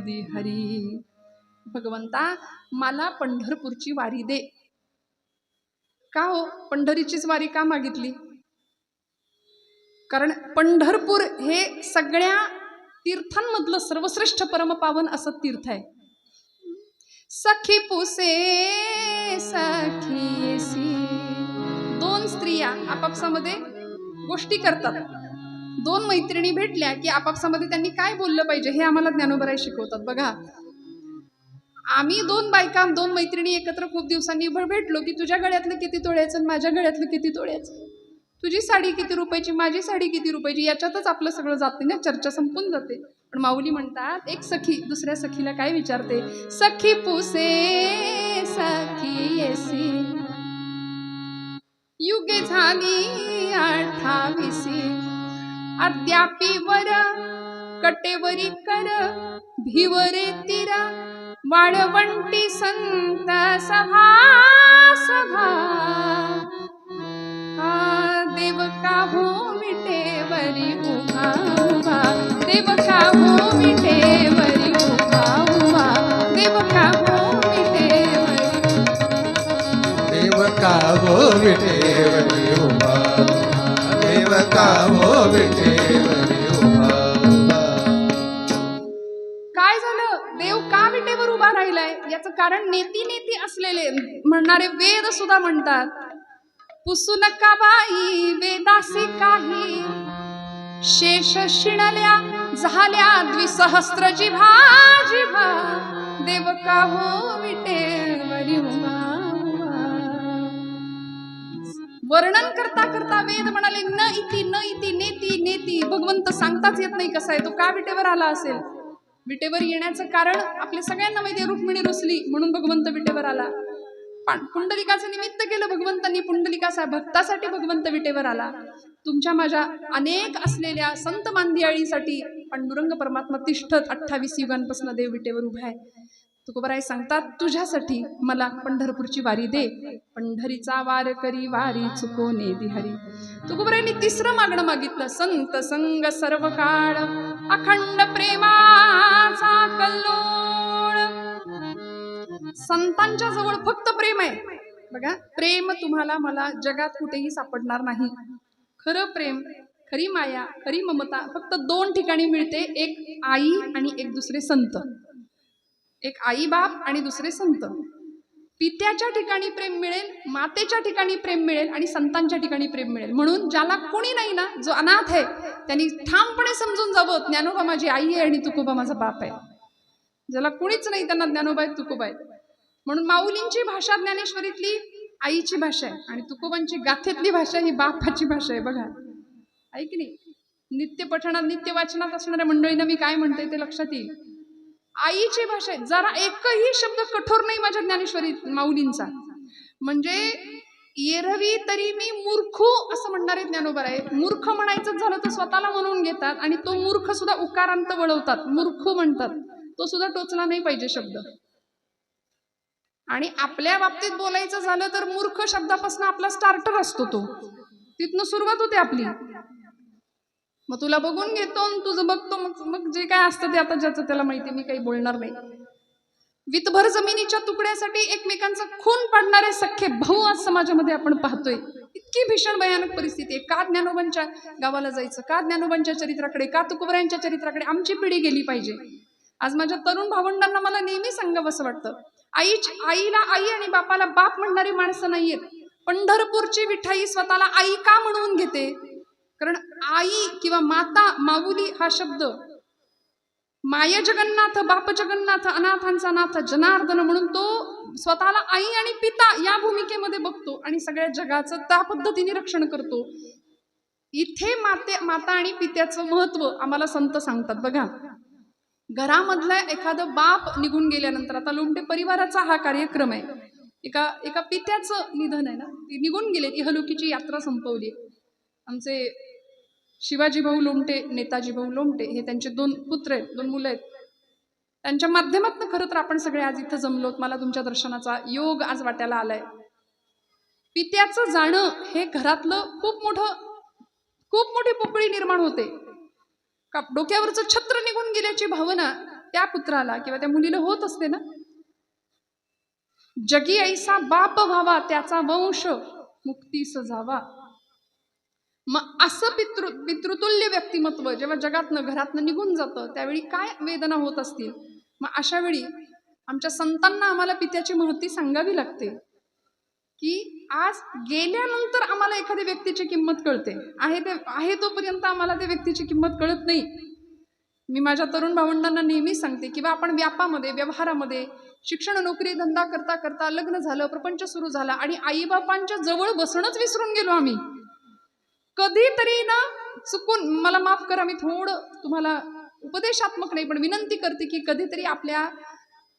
दि हरी. भगवंता मला पंढरपूरची वारी दे. का हो, पंढरीचीच वारी का मागितली? कारण पंढरपूर हे सगळ्या तीर्थांमधलं सर्वश्रेष्ठ परमपावन असं तीर्थ आहे. सखी पुसे सखीसी, दोन स्त्रिया आपापसामध्ये गोष्टी करतात. दोन मैत्रिणी भेटल्या की आपापसामध्ये त्यांनी काय बोललं पाहिजे हे आम्हाला ज्ञानोबराय शिकवतात. बघा, आम्ही दोन मैत्रिणी एकत्र खूप दिवसांनी भेटलो की तुझ्या गळ्यातलं किती तोळ्याचं आणि माझ्या गळ्यातलं किती तोळ्याचं, तुझी साडी किती रुपयाची, माझी साडी किती रुपयाची, याच्यातच आपलं सगळं जाते ना, चर्चा संपून जाते. पण माऊली म्हणतात, एक सखी दुसऱ्या सखीला काय विचारते, सखी पुसे सखी येसी, युगे झाली 28, अद्यापी वर कटेवरी कर भिवरे तीरा, वाळवंटी संत सभा सभा, देव का हो विटेवरी उभा उभा, देव का हो विटेवरी उभा उभा, देव का हो विटेवरी, देव का हो विटेवरी उभा, देव का हो विटेवरी उभा. काय झालं? देव का विटेवर उभा राहिलाय याचं कारण नेती असलेले म्हणणारे वेद सुद्धा म्हणतात, पुसू नका बाई वेदासी काही, शेष शिणल्या झाल्या द्विसहस्र जिभा जिभा, देव का हो विटेवरी उभा. वर्णन करता करता वेद म्हणाले, न इति नेती. भगवंत सांगताच येत नाही कसा आहे तो, का विटेवर आला असेल. विटेवर येण्याचं कारण आपल्या सगळ्यांना माहिती आहे, रुक्मिणी रुसली म्हणून भगवंत विटेवर आला. पण पुंडलिकाचं निमित्त केलं भगवंतांनी, पुंडलिकाचा भक्तासाठी भगवंत विटेवर आला. तुमच्या माझ्या अनेक असलेल्या संत मांदियाळीसाठी पांडुरंग परमात्मा तिष्ठत 28 युगांपासून देव विटेवर उभा आहे. तुकोबराय सांगतात, तुझ्यासाठी मला पंढरपूरची वारी दे, पंढरीचा वार करी वारी चुकोने दि हरी. तुकोबरायांनी तिसरं मागणं मागितलं, संत संग सर्व काळ अखंड प्रेमाचा कल्लोळ. संतांच्या जवळ फक्त प्रेम आहे. बघा, प्रेम तुम्हाला मला जगात कुठेही सापडणार नाही. खरं प्रेम, खरी माया, खरी ममता फक्त दोन ठिकाणी मिळते, एक आई आणि एक दुसरे संत. एक आई बाप आणि दुसरे संत. पित्याच्या ठिकाणी प्रेम मिळेल, मातेच्या ठिकाणी प्रेम मिळेल आणि संतांच्या ठिकाणी प्रेम मिळेल. म्हणून ज्याला कोणी नाही ना, जो अनाथ आहे, त्यांनी ठामपणे समजून जावं, ज्ञानोबा माझी आई आहे आणि तुकोबा माझा बाप आहे. ज्याला कुणीच नाही त्यांना ज्ञानोबा आहेत, तुकोबा आहेत. म्हणून माऊलींची भाषा ज्ञानेश्वरीतली आईची भाषा आहे आणि तुकोबांची गाथेतली भाषा ही बापाची भाषा आहे. बघा, आहे की नाही? नित्य पठणात नित्य वाचनात असणाऱ्या मंडळींना मी काय म्हणते ते लक्षात येईल. आईची भाषा आहे. जरा एकही शब्द कठोर नाही माझ्या ज्ञानेश्वरी माऊलींचा. म्हणजे येरवी तरी मी मूर्खू असं म्हणणारे ज्ञानोबराय. मूर्ख म्हणायचं झालं तर स्वतःला म्हणून घेतात आणि तो मूर्ख सुद्धा उकारांत वळवतात, मूर्खू म्हणतात. तो सुद्धा टोचला नाही पाहिजे शब्द. आणि आपल्या बाबतीत बोलायचं झालं तर मूर्ख शब्दापासून आपला स्टार्टर असतो, तो तिथनं सुरुवात होते आपली. मग तुला बघून घेतो, तुझं बघतो, मग जे काय असतं ते आता ज्याचं त्याला माहिती, मी काही बोलणार नाही. वितभर जमिनीच्या तुकड्यासाठी एकमेकांचा खून पाडणारे सख्खे भाऊ आज समाजामध्ये आपण पाहतोय. इतकी भीषण भयानक परिस्थिती आहे. का ज्ञानोबांच्या गावाला जायचं, का ज्ञानोबांच्या चरित्राकडे, का तुकोबरायांच्या चरित्राकडे आमची पिढी गेली पाहिजे. आज माझ्या तरुण भावंडांना मला नेहमी सांगावं असं वाटतं, आईला आई आणि बापाला बाप म्हणणारी माणसं नाहीयेत. पंढरपूरची विठाई स्वतःला आई का म्हणून घेते? कारण आई किंवा माता, माऊली हा शब्द माय जगन्नाथ, बाप जगन्नाथ, अनाथांचा नाथ जनार्दन म्हणून तो स्वतःला आई आणि पिता या भूमिकेमध्ये बघतो आणि सगळ्या जगाचं त्या पद्धतीने रक्षण करतो. इथे माता आणि पित्याचं महत्व आम्हाला संत सांगतात. बघा, घरामधला एखादं बाप निघून गेल्यानंतर, आता लोमटे परिवाराचा हा कार्यक्रम आहे, एका पित्याचं निधन आहे ना, ती निघून गेले, ती हलुकीची यात्रा संपवली. आमचे शिवाजी भाऊ लोमटे, नेताजी भाऊ लोमटे हे त्यांचे 2 पुत्र आहेत, 2 मुलं आहेत. त्यांच्या माध्यमातून खरं तर आपण सगळे आज इथं जमलोत. मला तुमच्या दर्शनाचा योग आज वाट्याला आलाय. पित्याचं जाणं हे घरातलं खूप मोठी पोकळी निर्माण होते. का डोक्यावरचं छत्र निघून गेल्याची भावना त्या पुत्राला किंवा त्या मुलीला होत असते ना. जगी ऐसा बाप व्हावा, त्याचा वंश मुक्तीस जावा. मग असं पितृतुल्य व्यक्तिमत्व जेव्हा जगातनं घरातनं निघून जातं त्यावेळी काय वेदना होत असतील. मग अशा वेळी आमच्या संतांना आम्हाला पित्याची महती सांगावी लागते की आज गेल्यानंतर आम्हाला एखाद्या व्यक्तीची किंमत कळते, आहे तोपर्यंत आम्हाला त्या व्यक्तीची किंमत कळत नाही. मी माझ्या तरुण भावंडांना नेहमी सांगते किंवा आपण व्यापामध्ये, व्यवहारामध्ये, शिक्षण, नोकरी, धंदा करता करता लग्न झालं, प्रपंच सुरू झाला आणि आईबापांच्या जवळ बसणंच विसरून गेलो आम्ही. कधीतरी ना चुकून, मला माफ करा, मी थोडं तुम्हाला उपदेशात्मक नाही पण विनंती करते की कधीतरी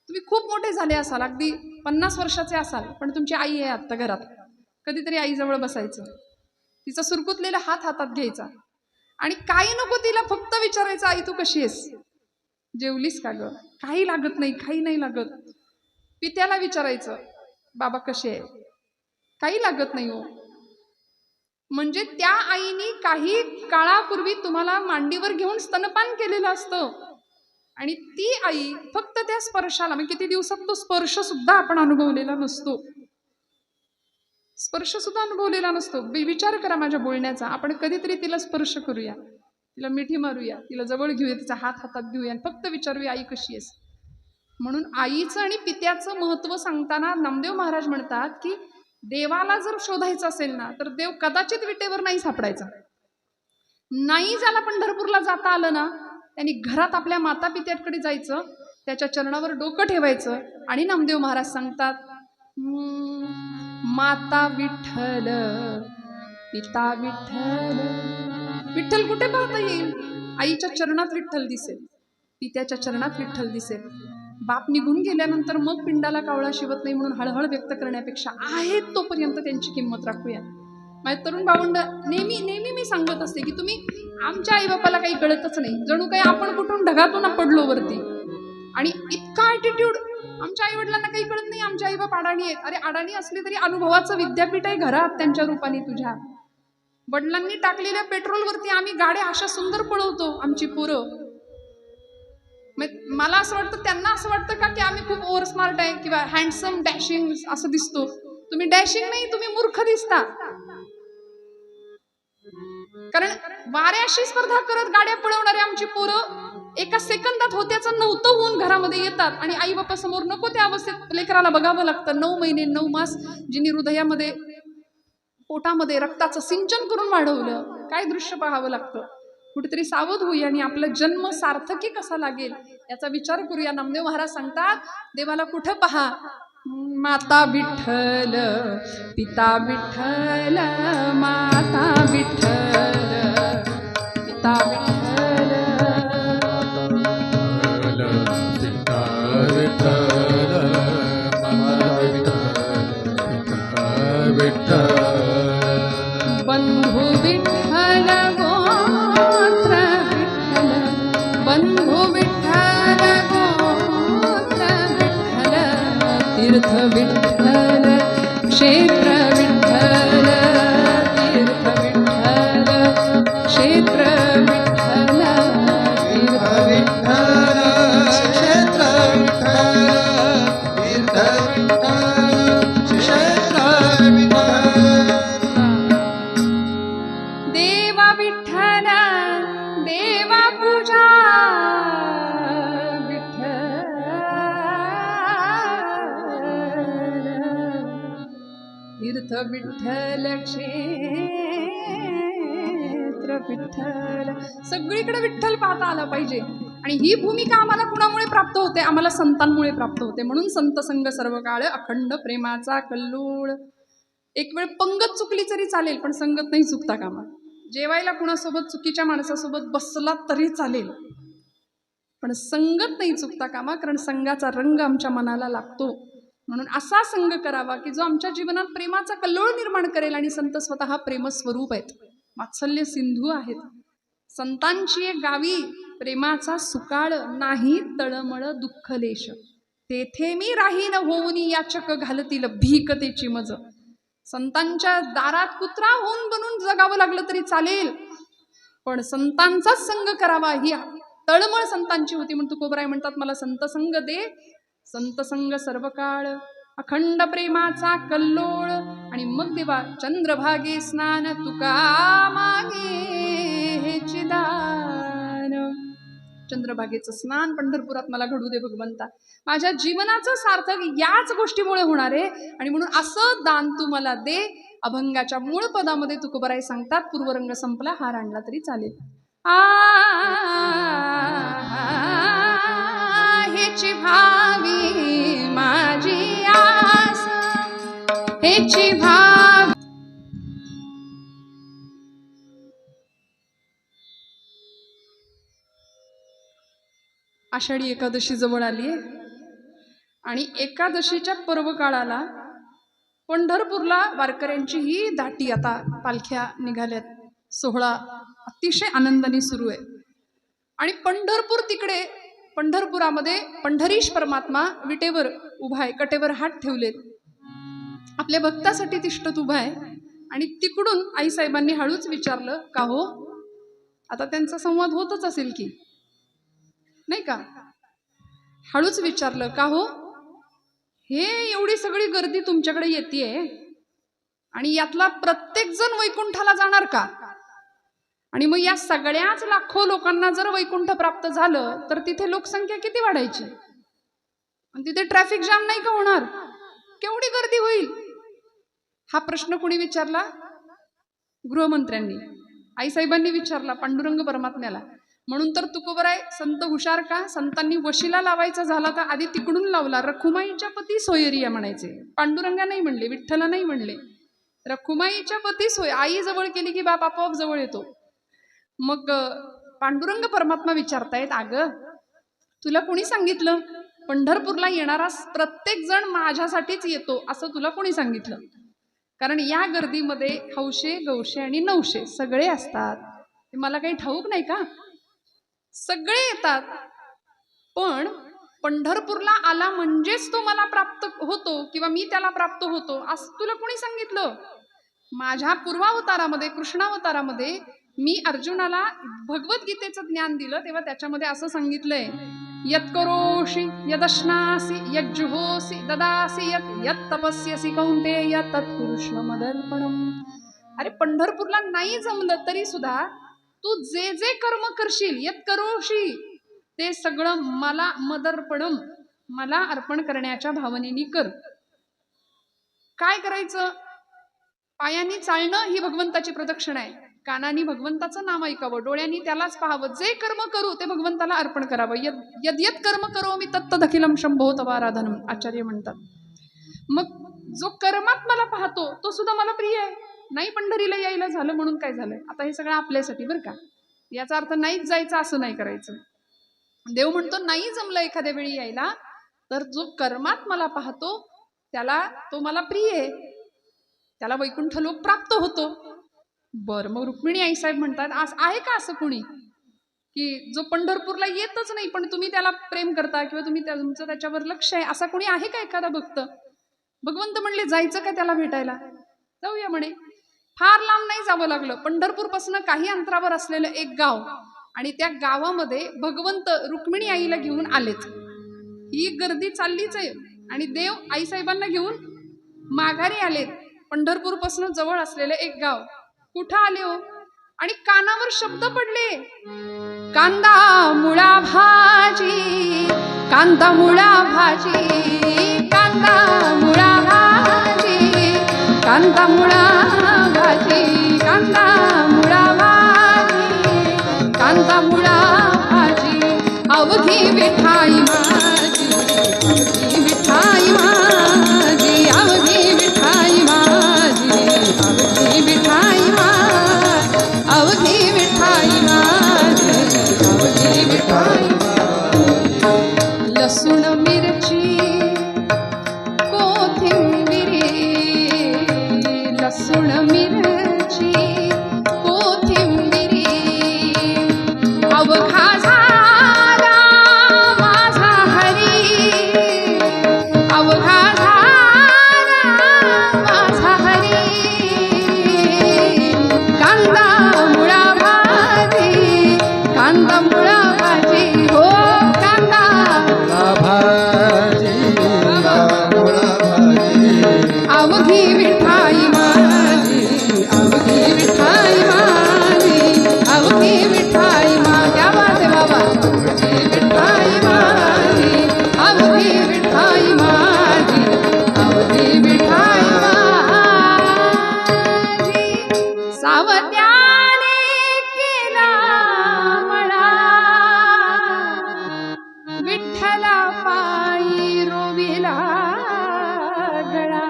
तुम्ही खूप मोठे झाले असाल, अगदी 50 वर्षाचे असाल, पण तुमची आई आहे आत्ता घरात, कधीतरी आईजवळ बसायचं, तिचा सुरकुतलेला हात हातात घ्यायचा आणि काही नको तिला, फक्त विचारायचं, आई तू कशी आहेस, जेवलीस का ग, काही लागत नाही, काही नाही लागत. पित्याला विचारायचं, बाबा कसे आहे, काही लागत नाही हो. म्हणजे त्या आईने काही काळापूर्वी तुम्हाला मांडीवर घेऊन स्तनपान केलेलं असतं आणि ती आई फक्त त्या स्पर्शाला, म्हणजे किती दिवसात तो स्पर्श सुद्धा आपण अनुभवलेला नसतो. स्पर्श सुद्धा अनुभवलेला नसतो. विचार करा माझ्या बोलण्याचा. आपण कधीतरी तिला स्पर्श करूया, तिला मिठी मारूया, तिला जवळ घेऊया, तिचा हात हातात घेऊया आणि फक्त विचारूया आई कशी आहेस. म्हणून आईचं आणि पित्याचं महत्व सांगताना नामदेव महाराज म्हणतात की देवाला जर शोधायचं असेल ना तर देव कदाचित विटेवर नाही सापडायचा. नाही ज्याला पंढरपूरला जाता आलं ना त्यांनी घरात आपल्या माता पित्याकडे जायचं, त्याच्या चरणावर डोकं ठेवायचं आणि नामदेव महाराज सांगतात, माता विठ्ठल पिता विठ्ठल. विठ्ठल कुठे पाहता येईल? आईच्या चरणात विठ्ठल दिसेल, पित्याच्या चरणात विठ्ठल दिसेल. बाप निघून गेल्यानंतर मग पिंडाला कावळा शिवत नाही म्हणून हळहळ व्यक्त करण्यापेक्षा आहेत तोपर्यंत त्यांची किंमत राखूया. माझे तरुण भावंड नेहमी मी सांगत असते की तुम्ही, आमच्या आईबापाला काही कळतच नाही, जणू काही आपण कुठून ढगातून पडलो वरती आणि इतका ॲटिट्यूड. आमच्या आई वडिलांना काही कळत नाही, आमचे आईबाप अडाणी आहेत. अरे अडाणी असले तरी अनुभवाचं विद्यापीठ आहे घरात त्यांच्या रूपाने. तुझ्या वडिलांनी टाकलेल्या पेट्रोलवरती आम्ही गाड्या अशा सुंदर पळवतो आमची पोरं. मला असं वाटतं, त्यांना असं वाटतं का की आम्ही खूप ओव्हर स्मार्ट आहे किंवा हँडसम डॅशिंग असं दिसतो. तुम्ही डॅशिंग नाही, तुम्ही मूर्ख दिसता. कारण वाऱ्याशी स्पर्धा करत गाड्या पळवणारे आमची पोरं एका सेकंदात होत्याचं नव्हतं होऊन घरामध्ये येतात आणि आई बापा समोर नको त्या अवस्थेत लेकराला बघावं लागतं. 9 महिने 9 मास जिनी हृदयामध्ये, पोटामध्ये रक्ताचं सिंचन करून वाढवलं, काय दृश्य पाहावं लागतं. कुठेतरी सावध होऊया आणि आपला जन्म सार्थकी कसा लागेल याचा विचार करूया. नामदेव महाराज सांगतात, देवाला कुठं पहा, माता विठ्ठल पिता विठ्ठल, माता विठ्ठल पिता विठ्ठल, पिता विठ्ठल, माता विठ्ठल, विठ्ठल, बंधू विठ्ठल, गोत्र विठ्ठल, बंधू विठ्ठल, गोत्र विठ्ठल, तीर्थ विठ्ठल, क्षेत्र विठ्ठल, तीर्थ विठ्ठल, क्षेत्र विठ्ठल, तीर्थ विठ्ठल, क्षेत्र विठ्ठल, तीर्थ विठ्ठल, क्षेत्र विठ्ठल. देवा विठ्ठल, देवा पूजा विठ्ठल क्षेत्र विठ्ठल, सगळीकडे विठ्ठल पाहता आला पाहिजे. आणि ही भूमिका आम्हाला कुणामुळे प्राप्त होते? आम्हाला संतांमुळे प्राप्त होते. म्हणून संत संग सर्व काळ अखंड प्रेमाचा कल्लोळ. एक वेळ पंगत चुकली तरी चालेल, पण संगत नाही चुकता कामा. जेवायला कुणासोबत चुकीच्या माणसासोबत बसला तरी चालेल, पण संगत नाही चुकता कामा, कारण संघाचा रंग आमच्या मनाला लागतो. म्हणून असा संघ करावा की जो आमच्या जीवनात प्रेमाचा कल्लोळ निर्माण करेल. आणि संत स्वतः प्रेमस्वरूप आहेत, वात्सल्य सिंधू आहेत. संतांची एक गावी प्रेमाचा सुकाळ, नाही तळमळ दुःखलेश. तेथे मी राहीन होऊनी याचक घालतील भीकतेची मज. संतांच्या दारात कुत्रा होऊन बनून जगावं लागलं तरी चालेल, पण संतांचाच संग करावा ही तळमळ संतांची होती. म्हणून तुकोबराय म्हणतात, मला संत संग दे, संत संग सर्व काळ अखंड प्रेमाचा कल्लोळ. आणि मग देवा चंद्रभागे स्नान तुका मागे चिदान. चंद्रभागेचं स्नान पंढरपुरात मला घडू दे भगवंता. माझ्या जीवनाचं सार्थक याच गोष्टीमुळे होणार आहे. आणि म्हणून असं दान तू मला दे. अभंगाच्या मूळ पदामध्ये तुकोबराय सांगतात, पूर्वरंग संपला, हार आणला तरी चालेल. हेची भावी माझी आस, हेची भावी. आषाढी एकादशी जवळ आली आहे आणि एकादशीच्या पर्व काळाला पंढरपूरला वारकऱ्यांची ही दाटी, आता पालख्या निघाल्यात, सोहळा अतिशय आनंदाने सुरू आहे. आणि पंढरपूर तिकडे, पंढरपुरामध्ये पंढरीश परमात्मा विटेवर उभा आहे, कटेवर हात ठेवलेत, आपल्या भक्तासाठी तिष्ठत उभा आहे. आणि तिकडून आईसाहेबांनी हळूच विचारलं, का हो? आता त्यांचा संवाद होतच असेल की नाही का? हळूच विचारलं, का हो, हे एवढी सगळी गर्दी तुमच्याकडे येतेय आणि यातला प्रत्येक जण वैकुंठाला जाणार का? आणि मग या सगळ्याच लाखो लोकांना जर वैकुंठ प्राप्त झालं तर तिथे लोकसंख्या किती वाढायची? आणि तिथे ट्रॅफिक जाम नाही का होणार? केवढी गर्दी होईल? हा प्रश्न कोणी विचारला? गृहमंत्र्यांनी. आईसाहेबांनी विचारला पांडुरंग परमात्म्याला. म्हणून तर तुकोबराय संत हुशार का? संतांनी वशिला लावायचा झाला तर आधी तिकडून लावला. रखुमाईच्या पती सोयरिया म्हणायचे, पांडुरंगा नाही म्हणले, विठ्ठला नाही म्हणले, रखुमाईच्या पती सोय. आई जवळ केली की बाप आपोआप जवळ येतो. मग पांडुरंग परमात्मा विचारतायत, अगं तुला कोणी सांगितलं पंढरपूरला येणारा प्रत्येक जण माझ्यासाठीच येतो असं तुला कोणी सांगितलं? कारण या गर्दीमध्ये हौशे गौशे आणि नवशे सगळे असतात. ते मला काही ठाऊक नाही का? सगळे येतात, पण पंढरपूरला आला म्हणजेच तो मला प्राप्त होतो किंवा मी त्याला प्राप्त होतो असं तुला कोणी सांगितलं? माझ्या पूर्वावतारामध्ये, कृष्णावतारामध्ये मी अर्जुनाला भगवद्गीतेचं ज्ञान दिलं तेव्हा त्याच्यामध्ये असं सांगितलंय, यत् करोषि यदश्नासि यज्जुहोसि ददासि यत् तपस्यसि कौन्तेय तत्कुरुष्व मदर्पणम्. अरे पंढरपूरला नाही जमलं तरी सुद्धा तू जे जे कर्म करशील, यत् करोषि, ते सगळं मला मदर्पणम, मला अर्पण करण्याच्या भावनेने कर. काय करायचं? पायांनी चालणं ही भगवंताची प्रदक्षिणा आहे. कानांनी भगवंताचं नाम ऐकावं, डोळ्यांनी त्यालाच पाहावं. जे कर्म करू ते भगवंताला अर्पण करावं. यद यद कर्म करोमि तत्तदखिलम शंभो तवाराधनम, आचार्य म्हणतात. मग जो कर्मात मला पाहतो तो सुद्धा मला प्रिय आहे. नाही पंढरीला यायला झालं म्हणून काय झालंय? आता हे सगळं आपल्यासाठी बरं का, याचा अर्थ नाहीच जायचं असं नाही करायचं. देव म्हणतो नाही जमलं एखाद्या वेळी यायला तर जो कर्मात मला पाहतो त्याला, तो मला प्रिय आहे, त्याला वैकुंठ लोक प्राप्त होतो. बरं, मग रुक्मिणी आईसाहेब म्हणतात, आज आहे का असं कोणी की जो पंढरपूरला येतच नाही पण तुम्ही त्याला प्रेम करता किंवा तुम्ही तुमचं त्याच्यावर लक्ष आहे, असा कोणी आहे का एखादा भक्त? भगवंत म्हणले, जायचं का त्याला भेटायला? जाऊया म्हणे. फार लांब नाही जावं लागलं. पंढरपूर पासून काही अंतरावर असलेलं एक गाव, आणि त्या गावामध्ये भगवंत रुक्मिणी आईला घेऊन आलेत. ही गर्दी चाललीच आहे आणि देव आईसाहेबांना घेऊन माघारी आलेत. पंढरपूर पासून जवळ असलेलं एक गाव. कुठं आले हो? आणि कानावर शब्द पडले, कांदा मुळा भाजी, कांदा मुळा भाजी, कांदा मुळा भाजी, कांदा मुळा भाजी, कांदा मुळा भाजी, कांदा मुळा भाजी, अवघी विठाई माझी, अवघी विठाई माझी, अवघी विठाई माझी, अवघी विठाई माझी, अवघी विठाई माझी, अवघी विठाई माझी. लसूण मिरची कोथिंबिरी, लसूण मिरची कोथिंबिरी, अवघा झाला माझा हरी, अवघा झाला माझा हरी. कांदा मुळा भाजी, कांदा मुळा भाजी, हो कांदा भाजी मुळा भाजी, अवघी विठाई माझी, अवघी विठाई माझी, अवघी विठाई माझी. आवाज आहे बाबा. अवघी विठाई माझी, अवघी विठाई माझी, अवघी विठाई माझी. सावत्याने केला मळा, विठ्ठला पायी रोविला गळा.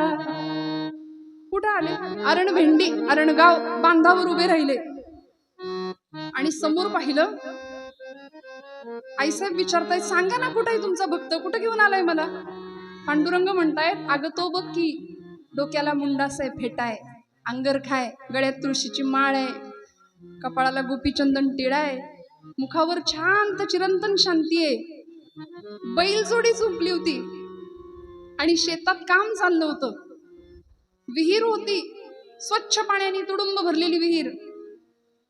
कुठं आले? अरण भेंडी, अरणगाव बांधावर उभे राहिले आणि समोर पाहिलं. आईसाहेब विचारतायत, सांगा ना कुठे आहे तुमचा भक्त, कुठं घेऊन आलाय मला? पांडुरंग म्हणतायत, अगं तो बघ की, डोक्याला मुंडास आहे, फेटाय, अंगरखाय, गळ्यात तुळशीची माळ आहे, कपाळाला गोपीचंदन टिळा आहे, मुखावर शांत चिरंतन शांती आहे. बैलजोडी झोपली होती आणि शेतात काम चाललं होतं. विहीर होती, स्वच्छ पाण्याने तुडुंब भरलेली विहीर,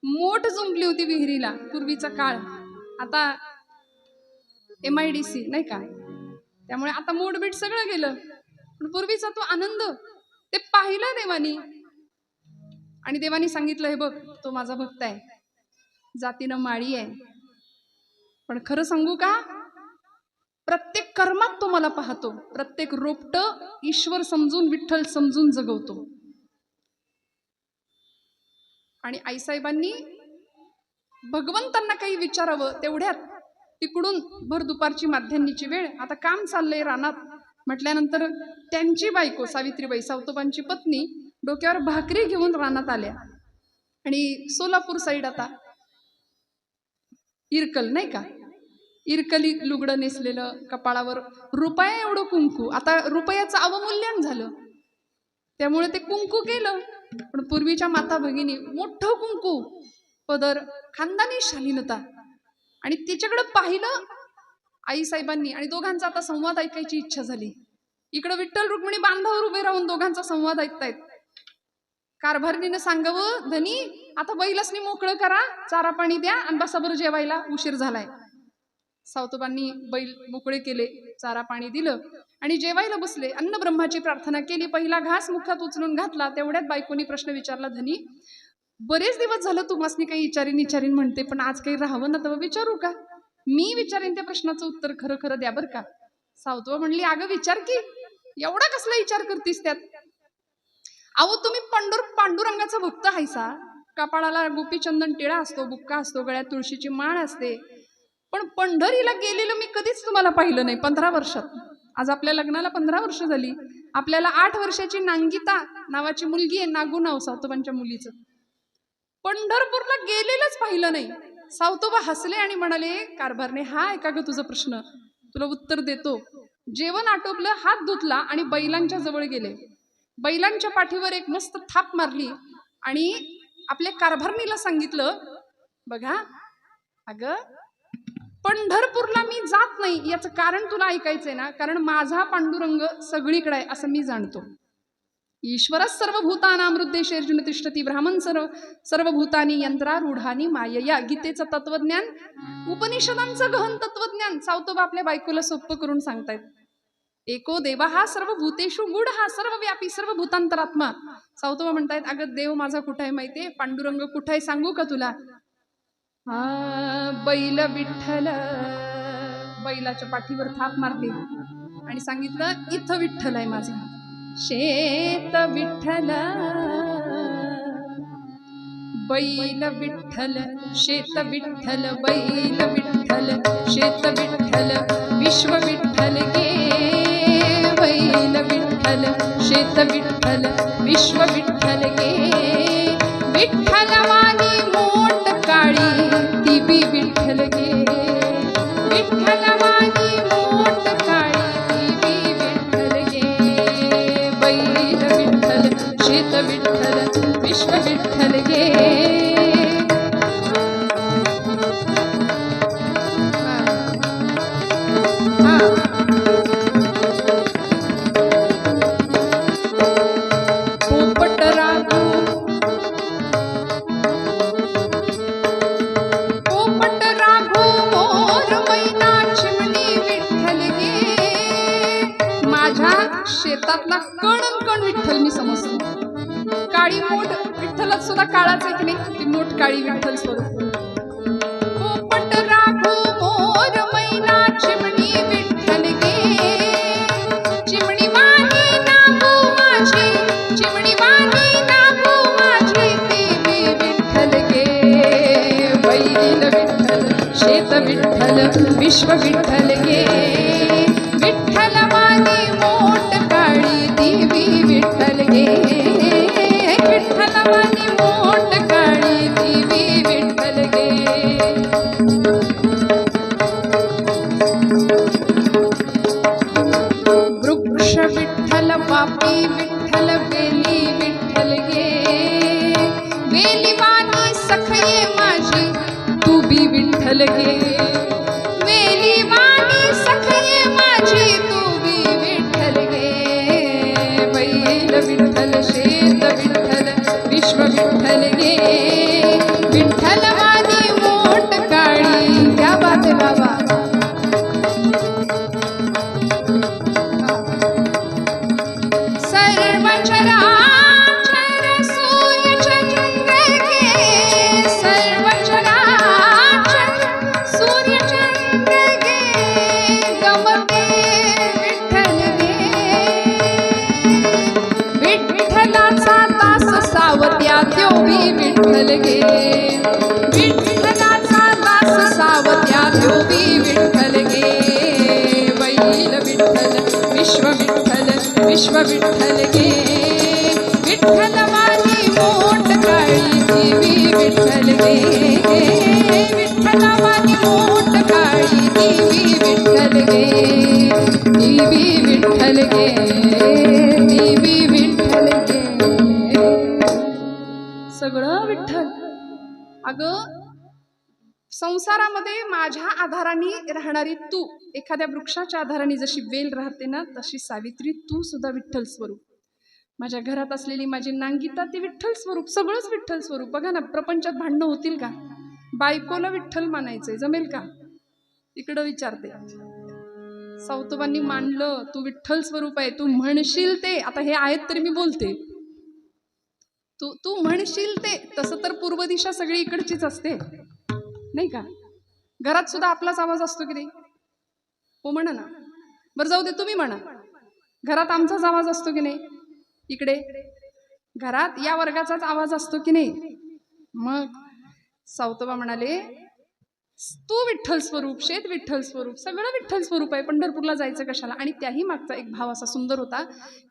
मोठ जुंपली होती विहिरीला. पूर्वीचा काळ, आता MIDC नाही का, त्यामुळे आता मोडबीट सगळं गेलं, पण पूर्वीचा तो आनंद ते पाहिलं देवानी. आणि देवानी सांगितलं, हे बघ तो माझा भक्त आहे, जातीनं माळी आहे, पण खरं सांगू का, प्रत्येक कर्मात तो मला पाहतो, प्रत्येक रोपट ईश्वर समजून, विठ्ठल समजून जगवतो. आणि आईसाहेबांनी भगवंतांना काही विचारावं तेवढ्यात तिकडून भर दुपारची माध्यान्नीची वेळ, आता काम चाललंय रानात म्हटल्यानंतर त्यांची बायको सावित्रीबाई, सावतोबांची पत्नी, डोक्यावर भाकरी घेऊन रानात आल्या. आणि सोलापूर साईड आता इरकल नाही का, इरकली लुगडं नेसलेलं, कपाळावर रुपया एवढं कुंकू. आता रुपयाचं अवमूल्यन झालं, त्यामुळे ते कुंकू केलं. पण पूर्वीच्या माता भगिनी मोठं कुंकू, पदर, खानदानी शालीनता. आणि तिच्याकडे पाहिलं आईसाहेबांनी आणि दोघांचा आता संवाद ऐकायची इच्छा झाली. इकडं विठ्ठल रुक्मिणी बांधावर उभे राहून दोघांचा संवाद ऐकतायत. कारभारणीनं सांगावं, धनी आता बैलासनी मोकळं करा, चारा पाणी द्या आणि बसा बरं जेवायला, उशीर झालाय. सावतोबांनी बैल मोकळे केले, चारा पाणी दिलं आणि जेवायला बसले. अन्न ब्रह्माची प्रार्थना केली, पहिला घास मुखात उचलून घातला. तेवढ्यात बायकोनी प्रश्न विचारला, धनी बरेच दिवस झालं तू मसनी काही विचारीन म्हणते, पण आज काही राहावं ना, तर विचारू का? मी विचारेन त्या प्रश्नाचं उत्तर खरं खरं द्या बरं का. सावतोबा म्हणली, अगं विचार की, एवढा कसला विचार करतीस त्यात? अहो तुम्ही पांडुरंगाचा भक्त हायसा, कपाळाला गोपीचंदन टिळा असतो, बुक्का असतो, गळ्यात तुळशीची माळ असते, पण पंढरीला गेलेलं मी कधीच तुम्हाला पाहिलं नाही 15 वर्षात. आज आपल्या लग्नाला 15 वर्ष झाली. आपल्याला 8 वर्षाची नांगिता नावाची मुलगी आहे, नागू नाव सावतोबांच्या मुलीचं. पंढरपूरला गेलेलंच पाहिलं नाही. सावतोबा हसले आणि म्हणाले, कारभारने हा आहे का ग तुझा प्रश्न, तुला उत्तर देतो. जेवण आटोपलं, हात धुतला आणि बैलांच्या जवळ गेले. बैलांच्या पाठीवर एक मस्त थाप मारली आणि आपल्या कारभारणीला सांगितलं, बघा अगं पंढरपूरला मी जात नाही याचं कारण तुला ऐकायचंय ना, कारण माझा पांडुरंग सगळीकडे आहे असं मी जाणतो. ईश्वरच सर्वभूतानां हृद्देशेर्जुन तिष्ठती ब्राह्मण सर्वभूतानी यंत्रारूढानी मायया. गीतेचं तत्वज्ञान, उपनिषदांचं गहन तत्वज्ञान सावतोबा आपल्या बायकोला सोप्प करून सांगतायत. एको देवा हा सर्वभूतेषु गूढ, हा सर्वव्यापी सर्वभूतांतरात्मा. सावतोबा म्हणतायत, अगं देव माझा कुठे आहे माहितीये, पांडुरंग कुठे आहे सांगू का तुला? बैल विठ्ठल. बैलाच्या पाठीवर थाप मारली आणि सांगितलं, इथं विठ्ठल आहे माझा. शेत विठ्ठल, बैल विठ्ठल शेत विठ्ठल, बैल विठ्ठल शेत विठ्ठल, विश्व विठ्ठल गे. बैल विठ्ठल शेत विठ्ठल, विश्व विठ्ठल गे. विठ्ठल वाणी मोठ काळी ती बी विठ्ठल गे. विठ्ठल वाणी मोठ काळी ती बी विठ्ठल गे. बैल विठ्ठल शेत विठ्ठल, विश्व विठ्ठल गे. पोपट राघू, पोपट राघू मोर मैना चिमणी विठ्ठल गे. माझ्या शेतातला कण कण विठ्ठल मी समजतो. काळी मोठ विठ्ठलात सुद्धा काळाच आहे की नाही, ती मोठ काळी विठ्ठल स्वरूप. पोपट राघू मोर मैना चिमणी विठ्ठल गे. चिमणी वाणी नागू माझी, चिमणी वाणी नागू माझी ती बी विठ्ठल गे. बैल विठ्ठल शेत विठ्ठल, विश्व विठ्ठल गे. विठ्ठल वाणी मोठ काळी ती बी विठ्ठल गे. विठ्ठल वाणी मोठ काळी ती बी विठ्ठल गे. वृक्ष विठ्ठल वापी विठ्ठल, वेली विठ्ठल गे. वेली वाणी सखये माझी तू बी विठ्ठल गे. वेली वाणी सखये माझी तू बी विठ्ठल गे. बैल विठ्ठल शेत विठ्ठल, विश्व विठ्ठल गे. विठ्ठल वाणी मोठ काळी, क्या बात है बाबा. सर्व चराचर सूर्यचंद्र गे. सर्व चराचर सूर्यचंद्र गे. गमते विठ्ठल गे. विठ्ठलाचा दास सावत्या त्यो बी विठ्ठल गे. विठ्ठलाचा दास सावत्या त्यो बी विठ्ठल गे. बैल विठ्ठल विश्व विठ्ठल, विश्व विठ्ठल गे. विठ्ठल वाणी मोठ काळी ती बी विठ्ठल गे. विठ्ठल वाणी मोठ काळी ती बी विठ्ठल गे. ती बी विठ्ठल गे. ती बी विठ्ठल गे. सगळं विठ्ठल. अगं संसारामध्ये माझ्या आधाराने राहणारी तू, एखाद्या वृक्षाच्या आधाराने जशी वेल राहते ना, तशी सावित्री तू सुद्धा विठ्ठल स्वरूप. माझ्या घरात असलेली माझी नांगिता ती विठ्ठल स्वरूप, सगळंच विठ्ठल स्वरूप. बघा ना, प्रपंचात भांडणं होतील का? बायकोला विठ्ठल मानायचंय, जमेल का? इकडं विचारते. सावतोबांनी मानलं तू विठ्ठल स्वरूप आहे, तू म्हणशील ते. आता हे आहेत तरी मी बोलते. तू म्हणशील ते. तसं तर पूर्व दिशा सगळी इकडचीच असते, नाही का? घरात सुद्धा आपलाच आवाज असतो की नाही? हो म्हणा ना. बरं जाऊ दे, तुम्ही म्हणा. घरात आमचाच आवाज असतो की नाही? इकडे घरात या वर्गाचाच आवाज असतो की नाही? मग सावतोबा म्हणाले तू विठ्ठल स्वरूप, शेत विठ्ठल स्वरूप, सगळं विठ्ठल स्वरूप आहे. पंढरपूरला जायचं कशाला? आणि त्याही मागचा एक भाव असा सुंदर होता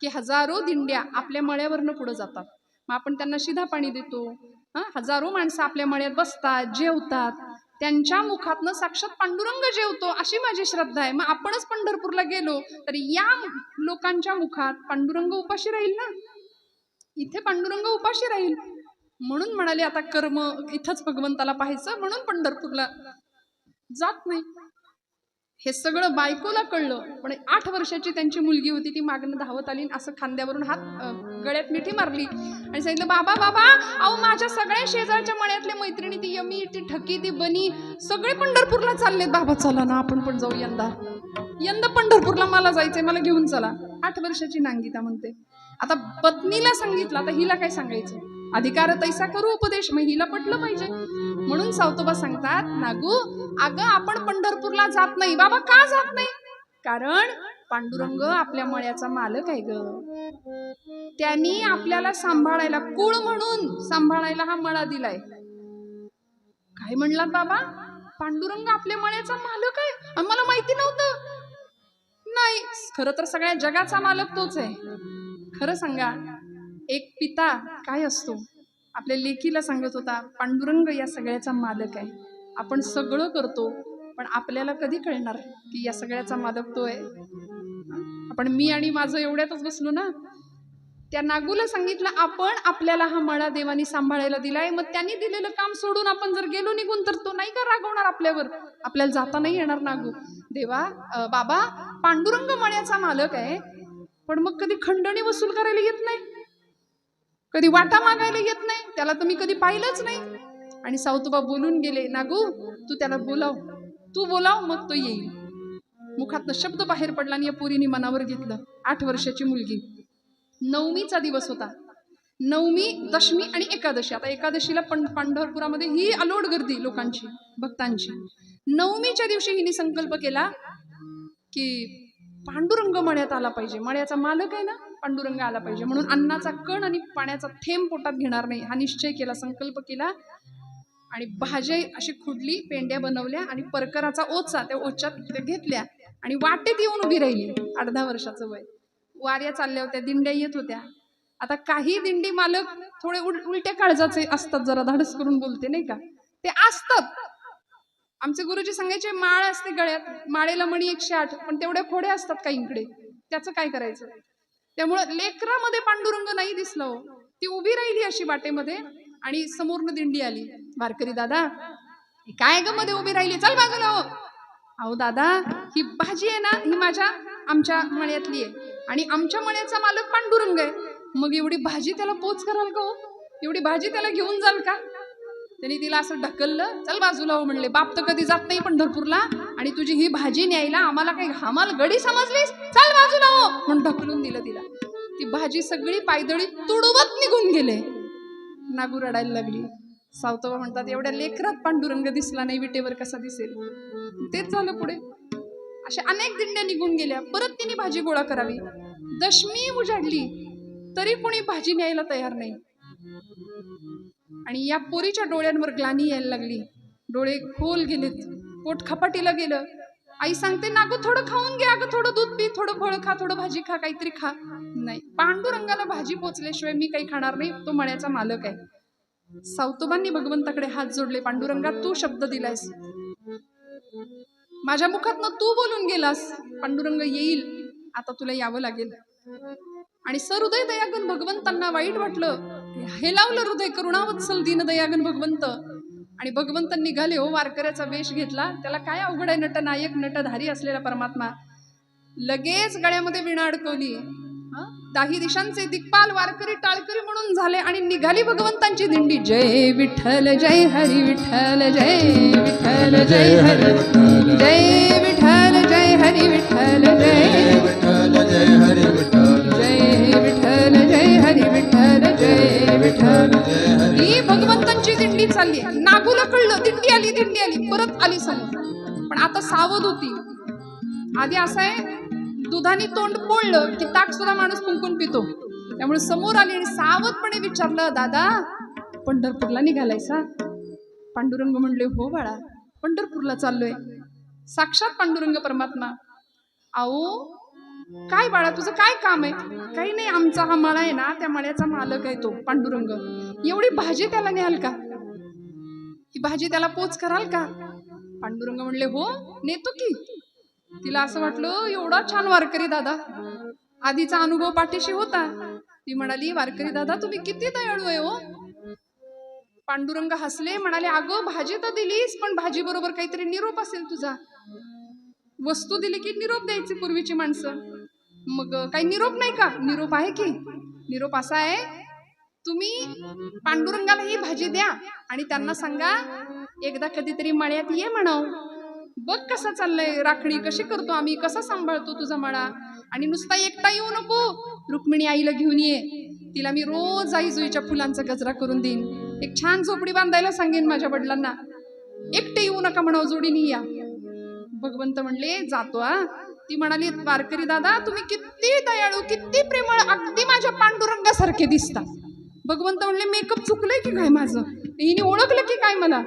की हजारो दिंड्या आपल्या मळ्यावरनं पुढे जातात. मग आपण त्यांना शिधा पाणी देतो. हजारो माणसं आपल्या मळ्यात बसतात, जेवतात. त्यांच्या मुखातनं साक्षात पांडुरंग जेवतो, अशी माझी श्रद्धा आहे. मग आपणच पंढरपूरला गेलो तर या लोकांच्या मुखात पांडुरंग उपाशी राहील ना. इथे पांडुरंग उपाशी राहील. म्हणून म्हणाले आता कर्म इथंच भगवंताला पाहायचं, म्हणून पंढरपूरला जात नाही. हे सगळं बायकोला कळलं. पण 8 वर्षाची त्यांची मुलगी होती, ती मागणं धावत आली, असं खांद्यावरून हात गळ्यात मिठी मारली आणि सांगितलं बाबा बाबा, अहो माझ्या सगळ्या शेजारच्या मळ्यातल्या मैत्रिणी, ती यमी, ती ठकी, ती बनी, सगळे पंढरपूरला चाललेत. बाबा चला ना, आपण पण जाऊ यंदा पंढरपूरला, मला जायचंय, मला घेऊन चला. 8 वर्षाची नांगिता म्हणते. आता पत्नीला सांगितलं, आता हिला काय सांगायचं? अधिकार तैसा करू उपदेश, मग हिला पटलं पाहिजे. म्हणून सावतोबा सांगतात, नागू अगं आपण पंढरपूरला जात नाही. बाबा का जात नाही? कारण पांडुरंग आपल्या मळ्याचा मालक आहे ग. त्यांनी आपल्याला सांभाळायला, कुळ म्हणून सांभाळायला हा मळा दिलाय. काय म्हणलात बाबा? पांडुरंग आपल्या मळ्याचा मालक आहे? आम्हाला माहिती नव्हतं. नाही, खरं तर सगळ्या जगाचा मालक तोच आहे. खरं सांगा, एक पिता काय असतो? आपल्या लेकीला सांगत होता, पांडुरंग या सगळ्याचा मालक आहे. आपण सगळं करतो, पण आपल्याला कधी कळणार की या सगळ्याचा मालक तो आहे? आपण मी आणि माझं एवढ्यातच बसलो ना. त्या नागूला सांगितलं, आपण आपल्याला हा मळा देवानी सांभाळायला दिलाय. मग त्यांनी दिलेलं काम सोडून आपण जर गेलो निघून, तर तो नाही का रागवणार आपल्यावर? आपल्याला जाता नाही येणार नागू. देवा, बाबा, पांडुरंग मळ्याचा मालक आहे, पण मग कधी खंडणी वसूल करायला येत नाही, कधी वाटा मागायला येत नाही, त्याला तर मी कधी पाहिलंच नाही. आणि सावतोबा बोलून गेले, नागू तू त्याला बोलाव, तू बोलाव, मग तो येईल. मुखातनं शब्द बाहेर पडला आणि या पोरीने मनावर घेतलं. 8 वर्षाची मुलगी. नवमीचा दिवस होता. नवमी, दशमी आणि एकादशी. आता एकादशीला पंढरपुरामध्ये ही अलोट गर्दी लोकांची, भक्तांची. नवमीच्या दिवशी हिने संकल्प केला की पांडुरंग मळ्यात आला पाहिजे. मळ्याचा मालक आहे ना, पांडुरंग आला पाहिजे. म्हणून अन्नाचा कण आणि पाण्याचा थेंब पोटात घेणार नाही हा निश्चय केला, संकल्प केला. आणि भाज्या अशी खुडली, पेंड्या बनवल्या आणि परकराचा ओचा त्या ओच्यात ते घेतल्या आणि वाटेत येऊन उभी राहिली. 8-10 वर्षाचं वय. वाऱ्या चालल्या होत्या, दिंड्या येत होत्या. आता काही दिंडी मालक थोडे उलट्या काळजाचे असतात, जरा धाडस करून बोलते नाही का, ते असतात. आमचे गुरुजी सांगायचे, माळ असते गळ्यात, माळेला मणी 108, पण तेवढ्या खोड्या असतात काहींकडे, त्याचं काय करायचं? त्यामुळं लेकरामध्ये पांडुरंग नाही दिसला हो. ती उभी राहिली अशी वाटेमध्ये आणि समोरनं दिंडी आली. वारकरी दादा, काय ग मध्ये उभी राहिली, चल बाजूला हो. अहो दादा, ही भाजी आहे ना, ही आमच्या मळ्यातली आहे आणि आमच्या मळ्याचा मालक पांडुरंग आहे. मग एवढी भाजी त्याला पोच कराल का हो? एवढी भाजी त्याला घेऊन जाल का? त्यांनी तिला असं ढकललं, चल बाजूला हो म्हणले. बाप तर कधी जात नाही पंढरपूरला आणि तुझी ही भाजी न्यायला आम्हाला काही हमाल गडी समजलीस? चल बाजूला हो म्हणून ढकलून दिलं तिला. ती भाजी सगळी पायदळी तुडवत निघून गेले. नागू रडायला लागली. सावतोबा म्हणतात, एवढ्या लेकरात पांडुरंग दिसला नाही, विटेवर कसा दिसेल? तेच झालं पुढे. अशा अनेक दिंड्या निघून गेल्या. परत तिने भाजी गोळा करावी. दशमी उजाडली तरी कोणी भाजी न्यायला तयार नाही. आणि या पोरीच्या डोळ्यांवर ग्लानी यायला लागली. डोळे खोल गेलेत, पोट खपाटीला गेलं. आई सांगते, नागू थोडं खाऊन घे, अगं थोडं दूध पी, थोडं फळ खा, थोडं भाजी खा, काहीतरी खा. नाही, पांडुरंगाला भाजी पोचल्याशिवाय मी काही खाणार नाही, तो मळ्याचा मालक आहे. सावतोबांनी भगवंताकडे हात जोडले. पांडुरंगा, तू शब्द दिलायस, माझ्या मुखातनं तू बोलून गेलास, पांडुरंग येईल, आता तुला यावं लागेल. आणि सहृदय दयागन भगवंतांना वाईट वाटलं. हे लावलं हृदय करुणावत्सल दीन दयागन भगवंत. आणि भगवंत निघाले हो, वारकऱ्याचा वेश घेतला. त्याला काय अवघड आहे, नटनायक नटधारी असलेला परमात्मा. लगेच गळ्यामध्ये विणा अडकवली. 10 दिशांचे दिक्पाल वारकरी टाळकरी म्हणून झाले आणि निघाली भगवंतांची दिंडी. जय विठ्ठल जय हरी विठ्ठल, जय विठ्ठल जय हरी विठ्ठल, जय विठ्ठल जय हरी विठ्ठल, जय विठ्ठल जय हरी विठ्ठल, जय विठ्ठल जय हरी विठ्ठल, जय विठ्ठल जय हरी. ही भगवंतांची दिंडी चालली. नागूला कळलं, दिंडी आली, परत आली समोर. पण आता सावध होती. आधी असं आहे, दुधाने तोंड पोळलं की ताक सुद्धा माणूस कुंकून पितो. त्यामुळे समोर आली आणि सावधपणे विचारलं, दादा पंढरपूरला निघालायसा? पांडुरंग म्हणले, हो बाळा, पंढरपूरला चाललोय. साक्षात पांडुरंग परमात्मा. आओ काय बाळा, तुझं काय काम आहे? काही नाही, आमचा हा मळा आहे ना, त्या मळ्याचा मालक आहे तो पांडुरंग. एवढी भाजी त्याला न्याल का? ही भाजी त्याला पोच कराल का? पांडुरंग म्हणले, हो नेतो की. तिला असं वाटलं, एवढा छान वारकरी दादा, आधीचा अनुभव पाठीशी होता. ती म्हणाली, वारकरी दादा तुम्ही किती दयाळू आहे हो. पांडुरंग हसले, म्हणाले, अगं भाजी तर दिलीस, पण भाजी बरोबर काहीतरी निरोप असेल तुझा. वस्तू दिली की निरोप द्यायची पूर्वीची माणसं. मग काही निरोप नाही का? निरोप आहे की. निरोप असा आहे, तुम्ही पांडुरंगाला ही भाजी द्या आणि त्यांना सांगा, एकदा कधीतरी मळ्यात ये म्हणाव, बघ कसा चाललंय, राखणी कशी करतो आम्ही, कसा सांभाळतो तुझा मळा. आणि नुसता एकटा येऊ नको, रुक्मिणी आईला घेऊन ये, तिला मी रोज आई जुईच्या फुलांचा गजरा करून देईन, एक छान झोपडी बांधायला सांगेन माझ्या वडिलांना, एकटे येऊ नका म्हणाव, जोडीने या. भगवंत म्हणले, जातो ती म्हणाली, वारकरी दादा तुम्ही किती दयाळू, किती प्रेमळ, अगदी माझ्या पांडुरंगासारखे दिसता. भगवंत म्हणले, मेकअप चुकलंय की काय माझं, हिने ओळखलं की काय मला.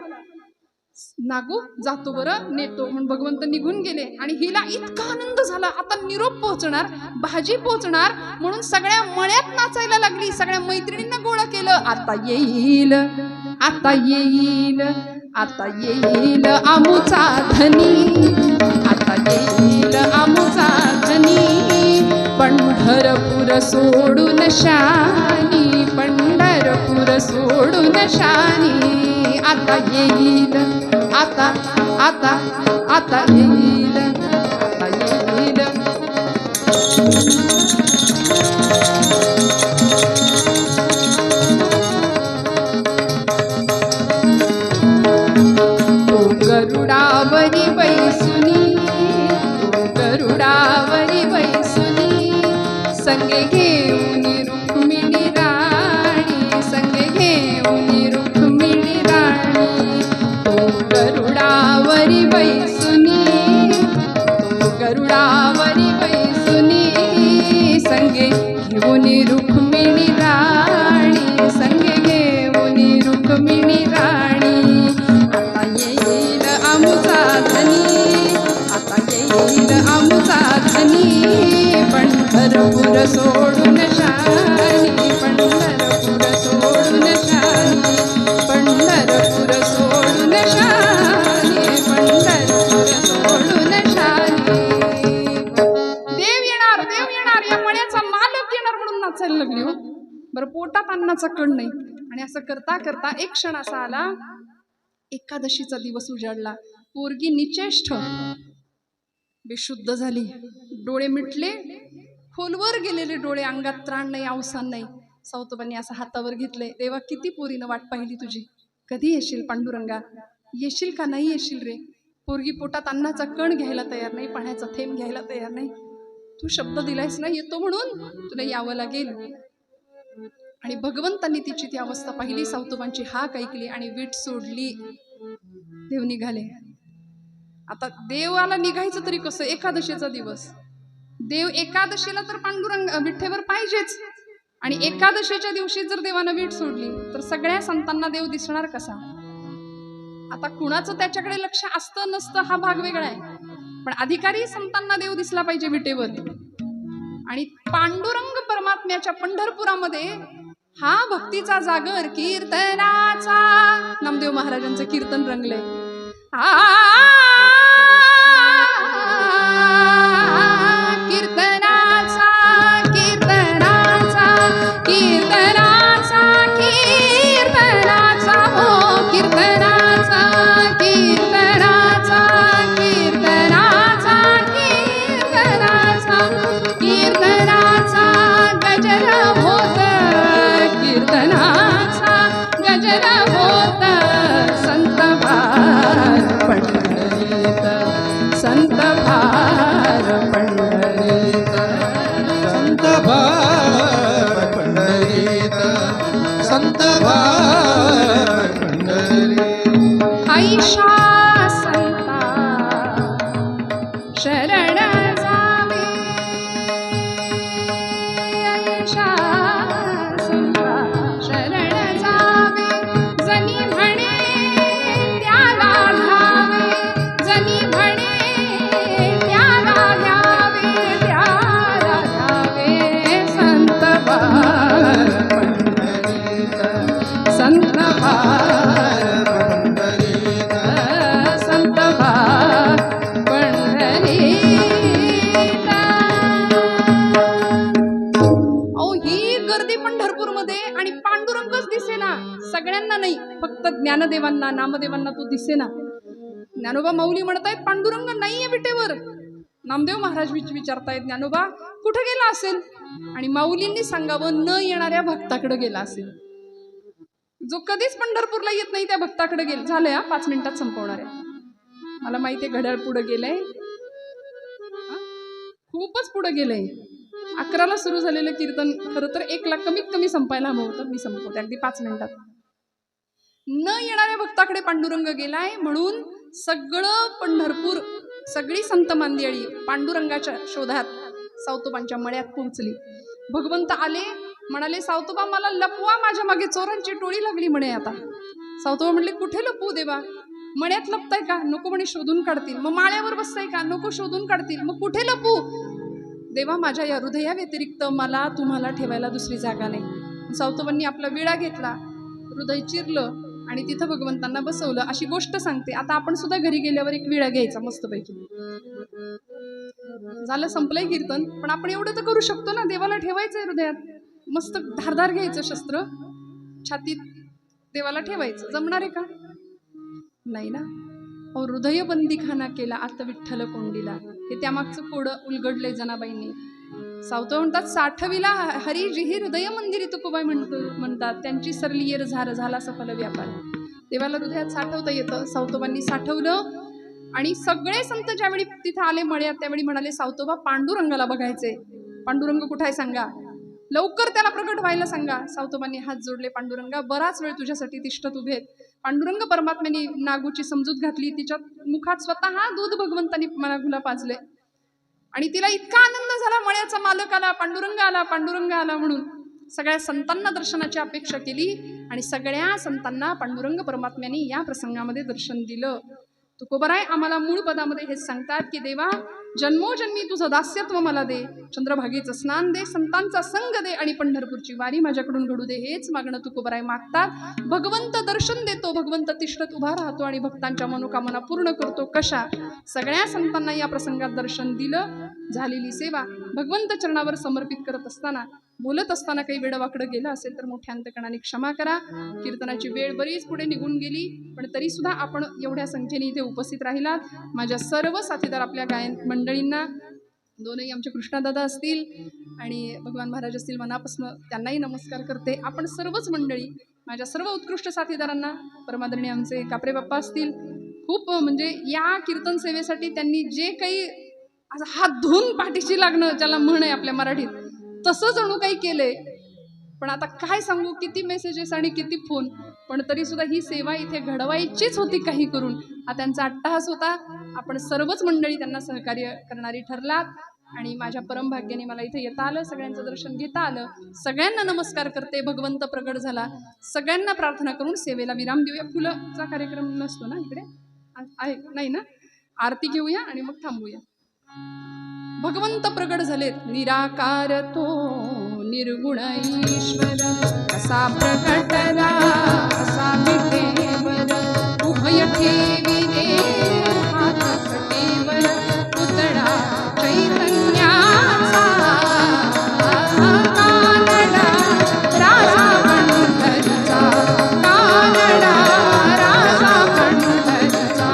नागू जातो बरं, नेतो म्हणून भगवंत निघून गेले. आणि हिला इतका आनंद झाला, आता निरोप पोहोचणार, भाजी पोहोचणार म्हणून सगळ्या मळ्यात नाचायला लागली. सगळ्या मैत्रिणींना गोळा केलं. आता येईल, आता येईल, आता येईल आमुचा धनी, आता येईल आमुचा धनी, पंढरपूर सोडून शानी, पंढरपूर सोडून शानी, आता येईल, आता आता आता येईल, आता येईल. तो गरुडावरी बैसुनी, तो गरुडावरी बैसुनी, संगे घेऊन रुक्मिणी राणी, संगे घेऊन रुक्मिणी राणी. तो गरुडावरी बैसुनी, तो गरुडावरी बैसुनी, संगे घेऊन रुक्मिणी राणी, संगे घेऊन रुक्मिणी राणी. आता येईल आमुचा धनी, आता येईल आमुचा धनी, पंढरपूर सोडून शानी, पंढरपूर सोडून शानी, पंढरपूर सोडून शानी, पंढरपूर सोडून शानी. देव येणार, देव येणार, या मळ्याचा मालक येणार म्हणून नाचायला लागली हो. बरं, पोटात अन्नाचा कण नाही. आणि असं करता करता एक क्षण असा आला, एकादशीचा दिवस उजाडला. पोरगी निचेष्ट बेशुद्ध झाली, डोळे मिटले, खोलवर गेलेले डोळे, अंगात त्राण नाही, अवसान नाही. सावतोबांनी असं हातावर घेतलंय, देवा किती पोरीनं वाट पाहिली तुझी, कधी येशील पांडुरंगा, येशील का नाही येशील रे. पोरगी पोटात अन्नाचा कण घ्यायला तयार नाही, पाण्याचा थेंब घ्यायला तयार नाही. तू शब्द दिलायस ना येतो म्हणून, तुला यावं लागेल. आणि भगवंतांनी तिची ती अवस्था पाहिली, सावतोबांची हाक ऐकली आणि वीट सोडली. देव निघाले. आता देवाला निघायचं तरी कसं, एकादशीचा दिवस. देव एकादशीला तर पांडुरंग विठ्ठेवर पाहिजेच. आणि एकादशीच्या दिवशी जर देवानं वीट सोडली तर सगळ्या संतांना देव दिसणार कसा. आता कुणाचं त्याच्याकडे लक्ष असतं नसतं हा भाग वेगळा आहे, पण अधिकारी संतांना देव दिसला पाहिजे विटेवर. आणि पांडुरंग परमात्म्याच्या पंढरपुरामध्ये हा भक्तीचा जागर, कीर्तनाचा, नामदेव महाराजांचं कीर्तन रंगलंय. कीर्तनाचा, कीर्तनाचा, कीर्तनाचा, कीर्तनाचा, हो कीर्तनाचा, कीर्तनाचा, कीर्तनाचा, कीर्तनाचा, कीर्तनाचा गजर होत, कीर्तनाचा गजर होत. संत भार पंढरीत, संत भार पंढरीत, संत भार पंढरीत, संत भार पंढरीत. ऐशा संता शरण जावे, ऐशा संता शरण जावे, जनी म्हणे त्याला घ्यावे, जनी म्हणे त्याला घ्यावे, त्याला घ्यावे. संत भार पंढरीत, संत भार, पंढरीत, संत भार पंढरीत. अहो ही गर्दी पंढरपूरमध्ये, आणि पांडुरंगच दिसेना सगळ्यांना. नाही, फक्त ज्ञानदेवांना, नामदेवांना तो दिसेना. ज्ञानोबा माऊली म्हणतायत पांडुरंग नाहीये विटेवर. नामदेव महाराज विचारतायत, ज्ञानोबा कुठे गेला असेल. आणि माऊलींनी सांगावं, न येणाऱ्या भक्ताकडे गेला असेल. जो कधीच पंढरपूरला येत नाही त्या भक्ताकडे गेल. झालंय, 5 मिनिटात संपवणार आहे. मला माहिती आहे घड्याळ पुढे गेलंय, खूपच पुढे गेलंय. 11ला सुरू झालेलं कीर्तन खरं तर 1ला कमीत कमी संपायला हवं होतं. मी संपवते अगदी 5 मिनिटात. न येणाऱ्या भक्ताकडे पांडुरंग गेलाय म्हणून सगळं पंढरपूर सगळी संत मंडळी पांडुरंगाच्या शोधात सावतोबांच्या मळ्यात पोहोचली. भगवंत आले, म्हणाले सावतोबा मला लपवा, माझ्या मागे चोरांची टोळी लागली म्हणे. आता सावतोबा म्हणले कुठे लपवू देवा? मळ्यात लपताय का? नको म्हणे, शोधून काढतील. मग माळ्यावर बसताय का? नको, शोधून काढतील. मग कुठे लपू देवा? माझ्या या हृदया व्यतिरिक्त मला तुम्हाला ठेवायला दुसरी जागा नाही. सावतोबांनी आपला विळा घेतला, हृदय चिरलं आणि तिथं भगवंतांना बसवलं. अशी गोष्ट सांगते. आता आपण सुद्धा घरी गेल्यावर एक विळा घ्यायचा मस्तपैकी. झालं, संपलंय कीर्तन, पण आपण एवढं तर करू शकतो ना, देवाला ठेवायचंय हृदयात. मस्त धारदार घ्यायचं शस्त्र, छातीत देवाला ठेवायचं. जमणार आहे का? नाही ना. हृदय बंदीखाना केला आत विठ्ठल कोंडीला. हे त्यामागचं कोडं उलगडलंय जनाबाईंनी. सावतो म्हणतात साठविला हरी जिही हृदय मंदिरी तुकोबाई म्हणतात, त्यांची सरली येर झाला सफल व्यापार. देवाला हृदयात साठवता येतं. सावतोबांनी साठवलं आणि सगळे संत ज्यावेळी तिथे आले मळ्यात त्यावेळी म्हणाले सावतोबा पांडुरंगाला बघायचे. पांडुरंग कुठे आहे सांगा, लवकर त्याला प्रगट व्हायला सांगा. सावतोबांनी हात जोडले. पांडुरंगा बराच वेळ तुझ्यासाठी तिष्ठत उभेत. पांडुरंग परमात्म्याने नागूची समजूत घातली. तिच्या मुखात स्वतः दूध भगवंतांनी नागूला पाजले आणि तिला इतका आनंद झाला. मळ्याचा मालक आला, पांडुरंग आला, पांडुरंग आला म्हणून सगळ्या संतांना दर्शनाची अपेक्षा केली आणि सगळ्या संतांना पांडुरंग परमात्म्याने या प्रसंगामध्ये दर्शन दिलं. तुकोबराय आम्हाला मूळ पदामध्ये हेच सांगतात की देवा जन्मोजन्मी तुझं दास्यत्व मला दे, चंद्रभागेचं स्नान दे, संतांचा संग दे आणि पंढरपूरची वारी माझ्याकडून घडू दे. हेच मागणं तुकोबराय मागतात. भगवंत दर्शन देतो, भगवंत तिष्ठत उभा राहतो आणि भक्तांच्या मनोकामना पूर्ण करतो. कशा? सगळ्या संतांना या प्रसंगात दर्शन दिलं. झालेली सेवा भगवंत चरणावर समर्पित करत असताना, बोलत असताना काही वेडवाकडं गेलं असेल तर मोठ्या अंतकणाने क्षमा करा. कीर्तनाची वेळ बरीच पुढे निघून गेली, पण तरी सुद्धा आपण एवढ्या संख्येने इथे उपस्थित राहिलात. माझ्या सर्व साथीदार आपल्या गायन मंडळींना, दोनही आमचे कृष्णादादा असतील आणि भगवान महाराज असतील, मनापासून त्यांनाही नमस्कार करते. आपण सर्वच मंडळी, माझ्या सर्व उत्कृष्ट साथीदारांना, परमादरणीय आमचे कापरे बाप्पा असतील, खूप म्हणजे या कीर्तन सेवेसाठी त्यांनी जे काही हात धुवून पाठीशी लागणं ज्याला म्हण आहे आपल्या मराठीत, तसं जणू काही केलंय. पण आता काय सांगू, किती मेसेजेस आणि किती फोन, पण तरी सुद्धा ही सेवा इथे घडवायचीच होती काही करून. हा त्यांचा अट्टहास होता. आपण सर्वच मंडळी त्यांना सहकार्य करणारी ठरलात आणि माझ्या परमभाग्याने मला इथे येता आलं, सगळ्यांचं दर्शन घेता आलं. सगळ्यांना नमस्कार करते. भगवंत प्रगट झाला. सगळ्यांना प्रार्थना करून सेवेला विराम देऊया. फुलंचा कार्यक्रम नसतो ना इकडे? आहे नाही ना? आरती घेऊया आणि मग थांबूया. भगवंत प्रगट झालेत. निराकार तो निर्गुण ईश्वर, असा प्रकटला असा विटेवर, उभय ठेविले हात खटेवर, पुतळा चैतन्याचा कानडा राजा पंढरीचा, कानडा राजा पंढरीचा,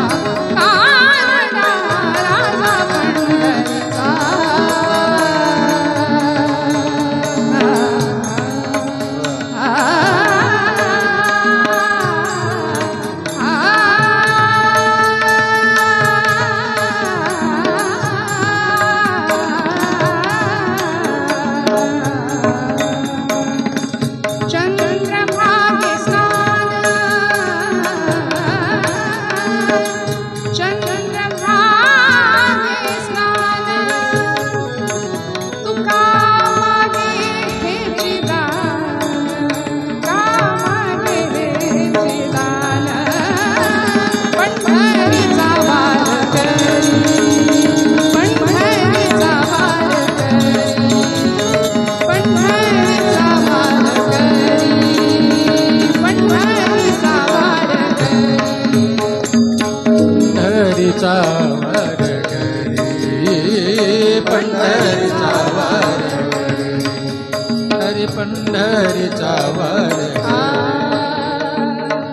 कानडा राजा पंढरीचा. पंढरीचा वार हरी पंढरीचा वार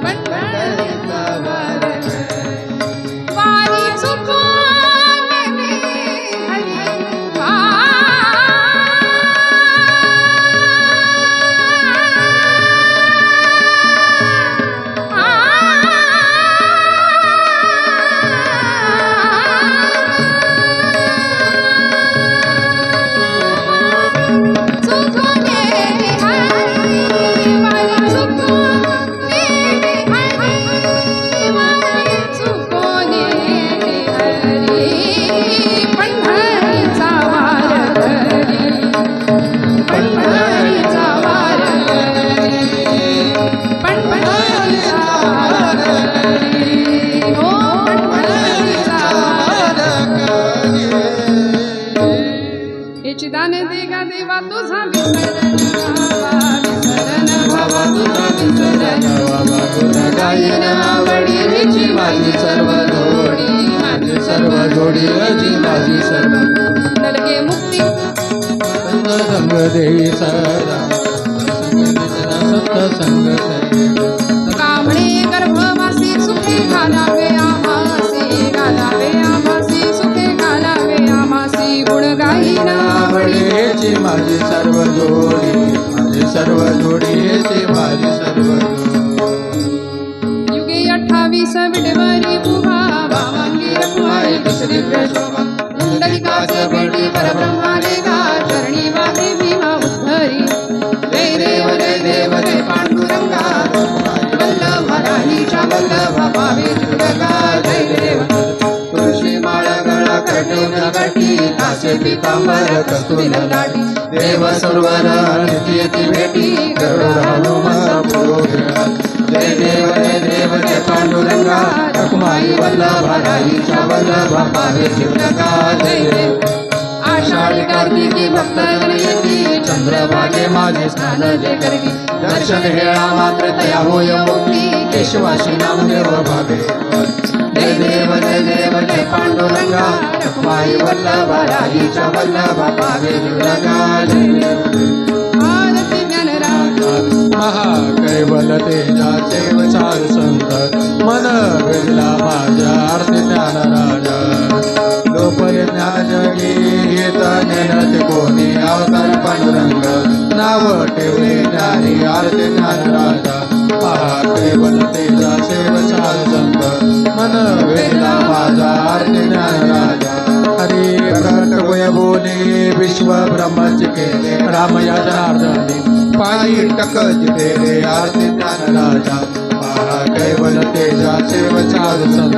पंढरीचा वार वारी चुकून वारी देवा तुझा विसरण व्हावा, विसरण व्हावा, तुझा विसरण बाबा गुण गायन आवडी हिची माझी सर्व जोडी, माझी सर्व जोडी अजी माझी सर्व नलगे मुक्ती संग देई सदा संत संग कामणे गर्भवासी सुखे घालावे आम्हासी, घालावे आम्हासी, सुखे घालावे आम्हासी, गुण गाईना आवडीची माझी सर्व जोडी, माझी सर्व जोडी हेची माझी सर्व जोडी. युगे 28 विडवरी उभा वामांगी रखुमाई दिव्य शोभा, कुंडलिकाच भेटी परब्रह्माने गा चरणी वादे भीमा उद्धरी, जय देव जय देव जय पांडुरंगा वल्लभा राहीच्या वल्लभा पावे जगगा, जय देव तुळशी माळ गळा कटून काठी, कासे पितांबर कस्तुरी लाटी, देव सरोवर नित्यती भेटी, गरुड हनुमंत पुरोहित. जय देव जय पांडुरंगा रखुमाई वल्लभा राहीच्या वल्लभा पावे जगगा, जय देव आषाढी कार्तिकी भक्त येती, चंद्रभागे माझे स्नान जे करगी, दर्शन हेळा मात्र तया होय मुक्ती, केशवाशी नामदेव भावे. जय देव जय पांडुरंगा रखुमाई वल्लभा राहीच्या वल्लभा पावे जगगा, जय देव आरती ज्ञानराज महाकैवल तेजाचे वचार संत, मन वेदला माझ्या आरती ज्ञान राजा. लोपल ज्ञान जगी येत नेनते कोणी, अवतार पांडुरंग नाव ठेवले ज्ञानी आरती ज्ञान राजा. महाकैवल तेजाचे वचार संत, मन वेदला माझ्या आरती ज्ञान राजा. हरी प्रकट वैभवने विश्व ब्रह्मच केले, राम या जनार्दनी पायी टक जितेले आरती ज्ञान राजा. महाकैवल तेजाचे वचार संत,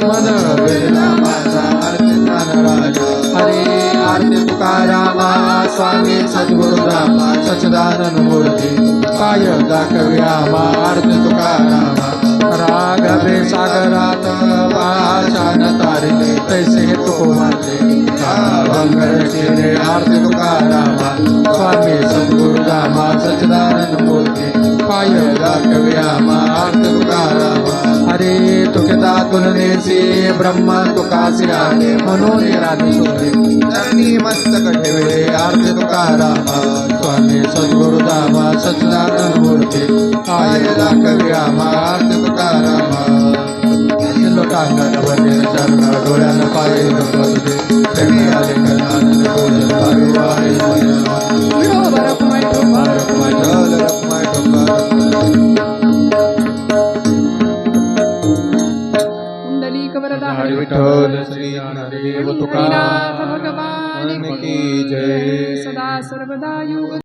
मन वेदला माझा आरती ज्ञान राजा. हरे आरती तुकारामा स्वामी सद्गुरु रामा सच्चिदानंद मूर्ती, पाय दाखव्यामा आरती तुकारामा. राघवे सागरात पाषाण तारिले, तैसे तू माझे भंगर शिरे आरती तुकारामा. स्वामी सद्गुरु रामा सच्चिदानंद मूर्ती, पाय दाखव्यामा आरती तुकारामा. हरे तुकिता तुलनेसी ब्रह्म तुकासी आले, म्हणून राणी शोधे चरणी मस्तक ठेवले आरती तुकारामा. स्वामी सद्गुरु रामा सच्चिदानंद मूर्ती, पाय दाखव्यामा आरती तुकारामा. लोटांगण वंदन चरण डोळ्यानं पाय तुझे, प्रेमी आले कल्याण भोजन पारुवारे विठोबा रखुमाई ठोबा रखुमाई ढल रखुमाई ठोका. कुंडलिक वरदा हरी विठ्ठल श्री ज्ञानदेव हरिनाथ तुकाराम भगवान की जय. सदा सर्वदा युग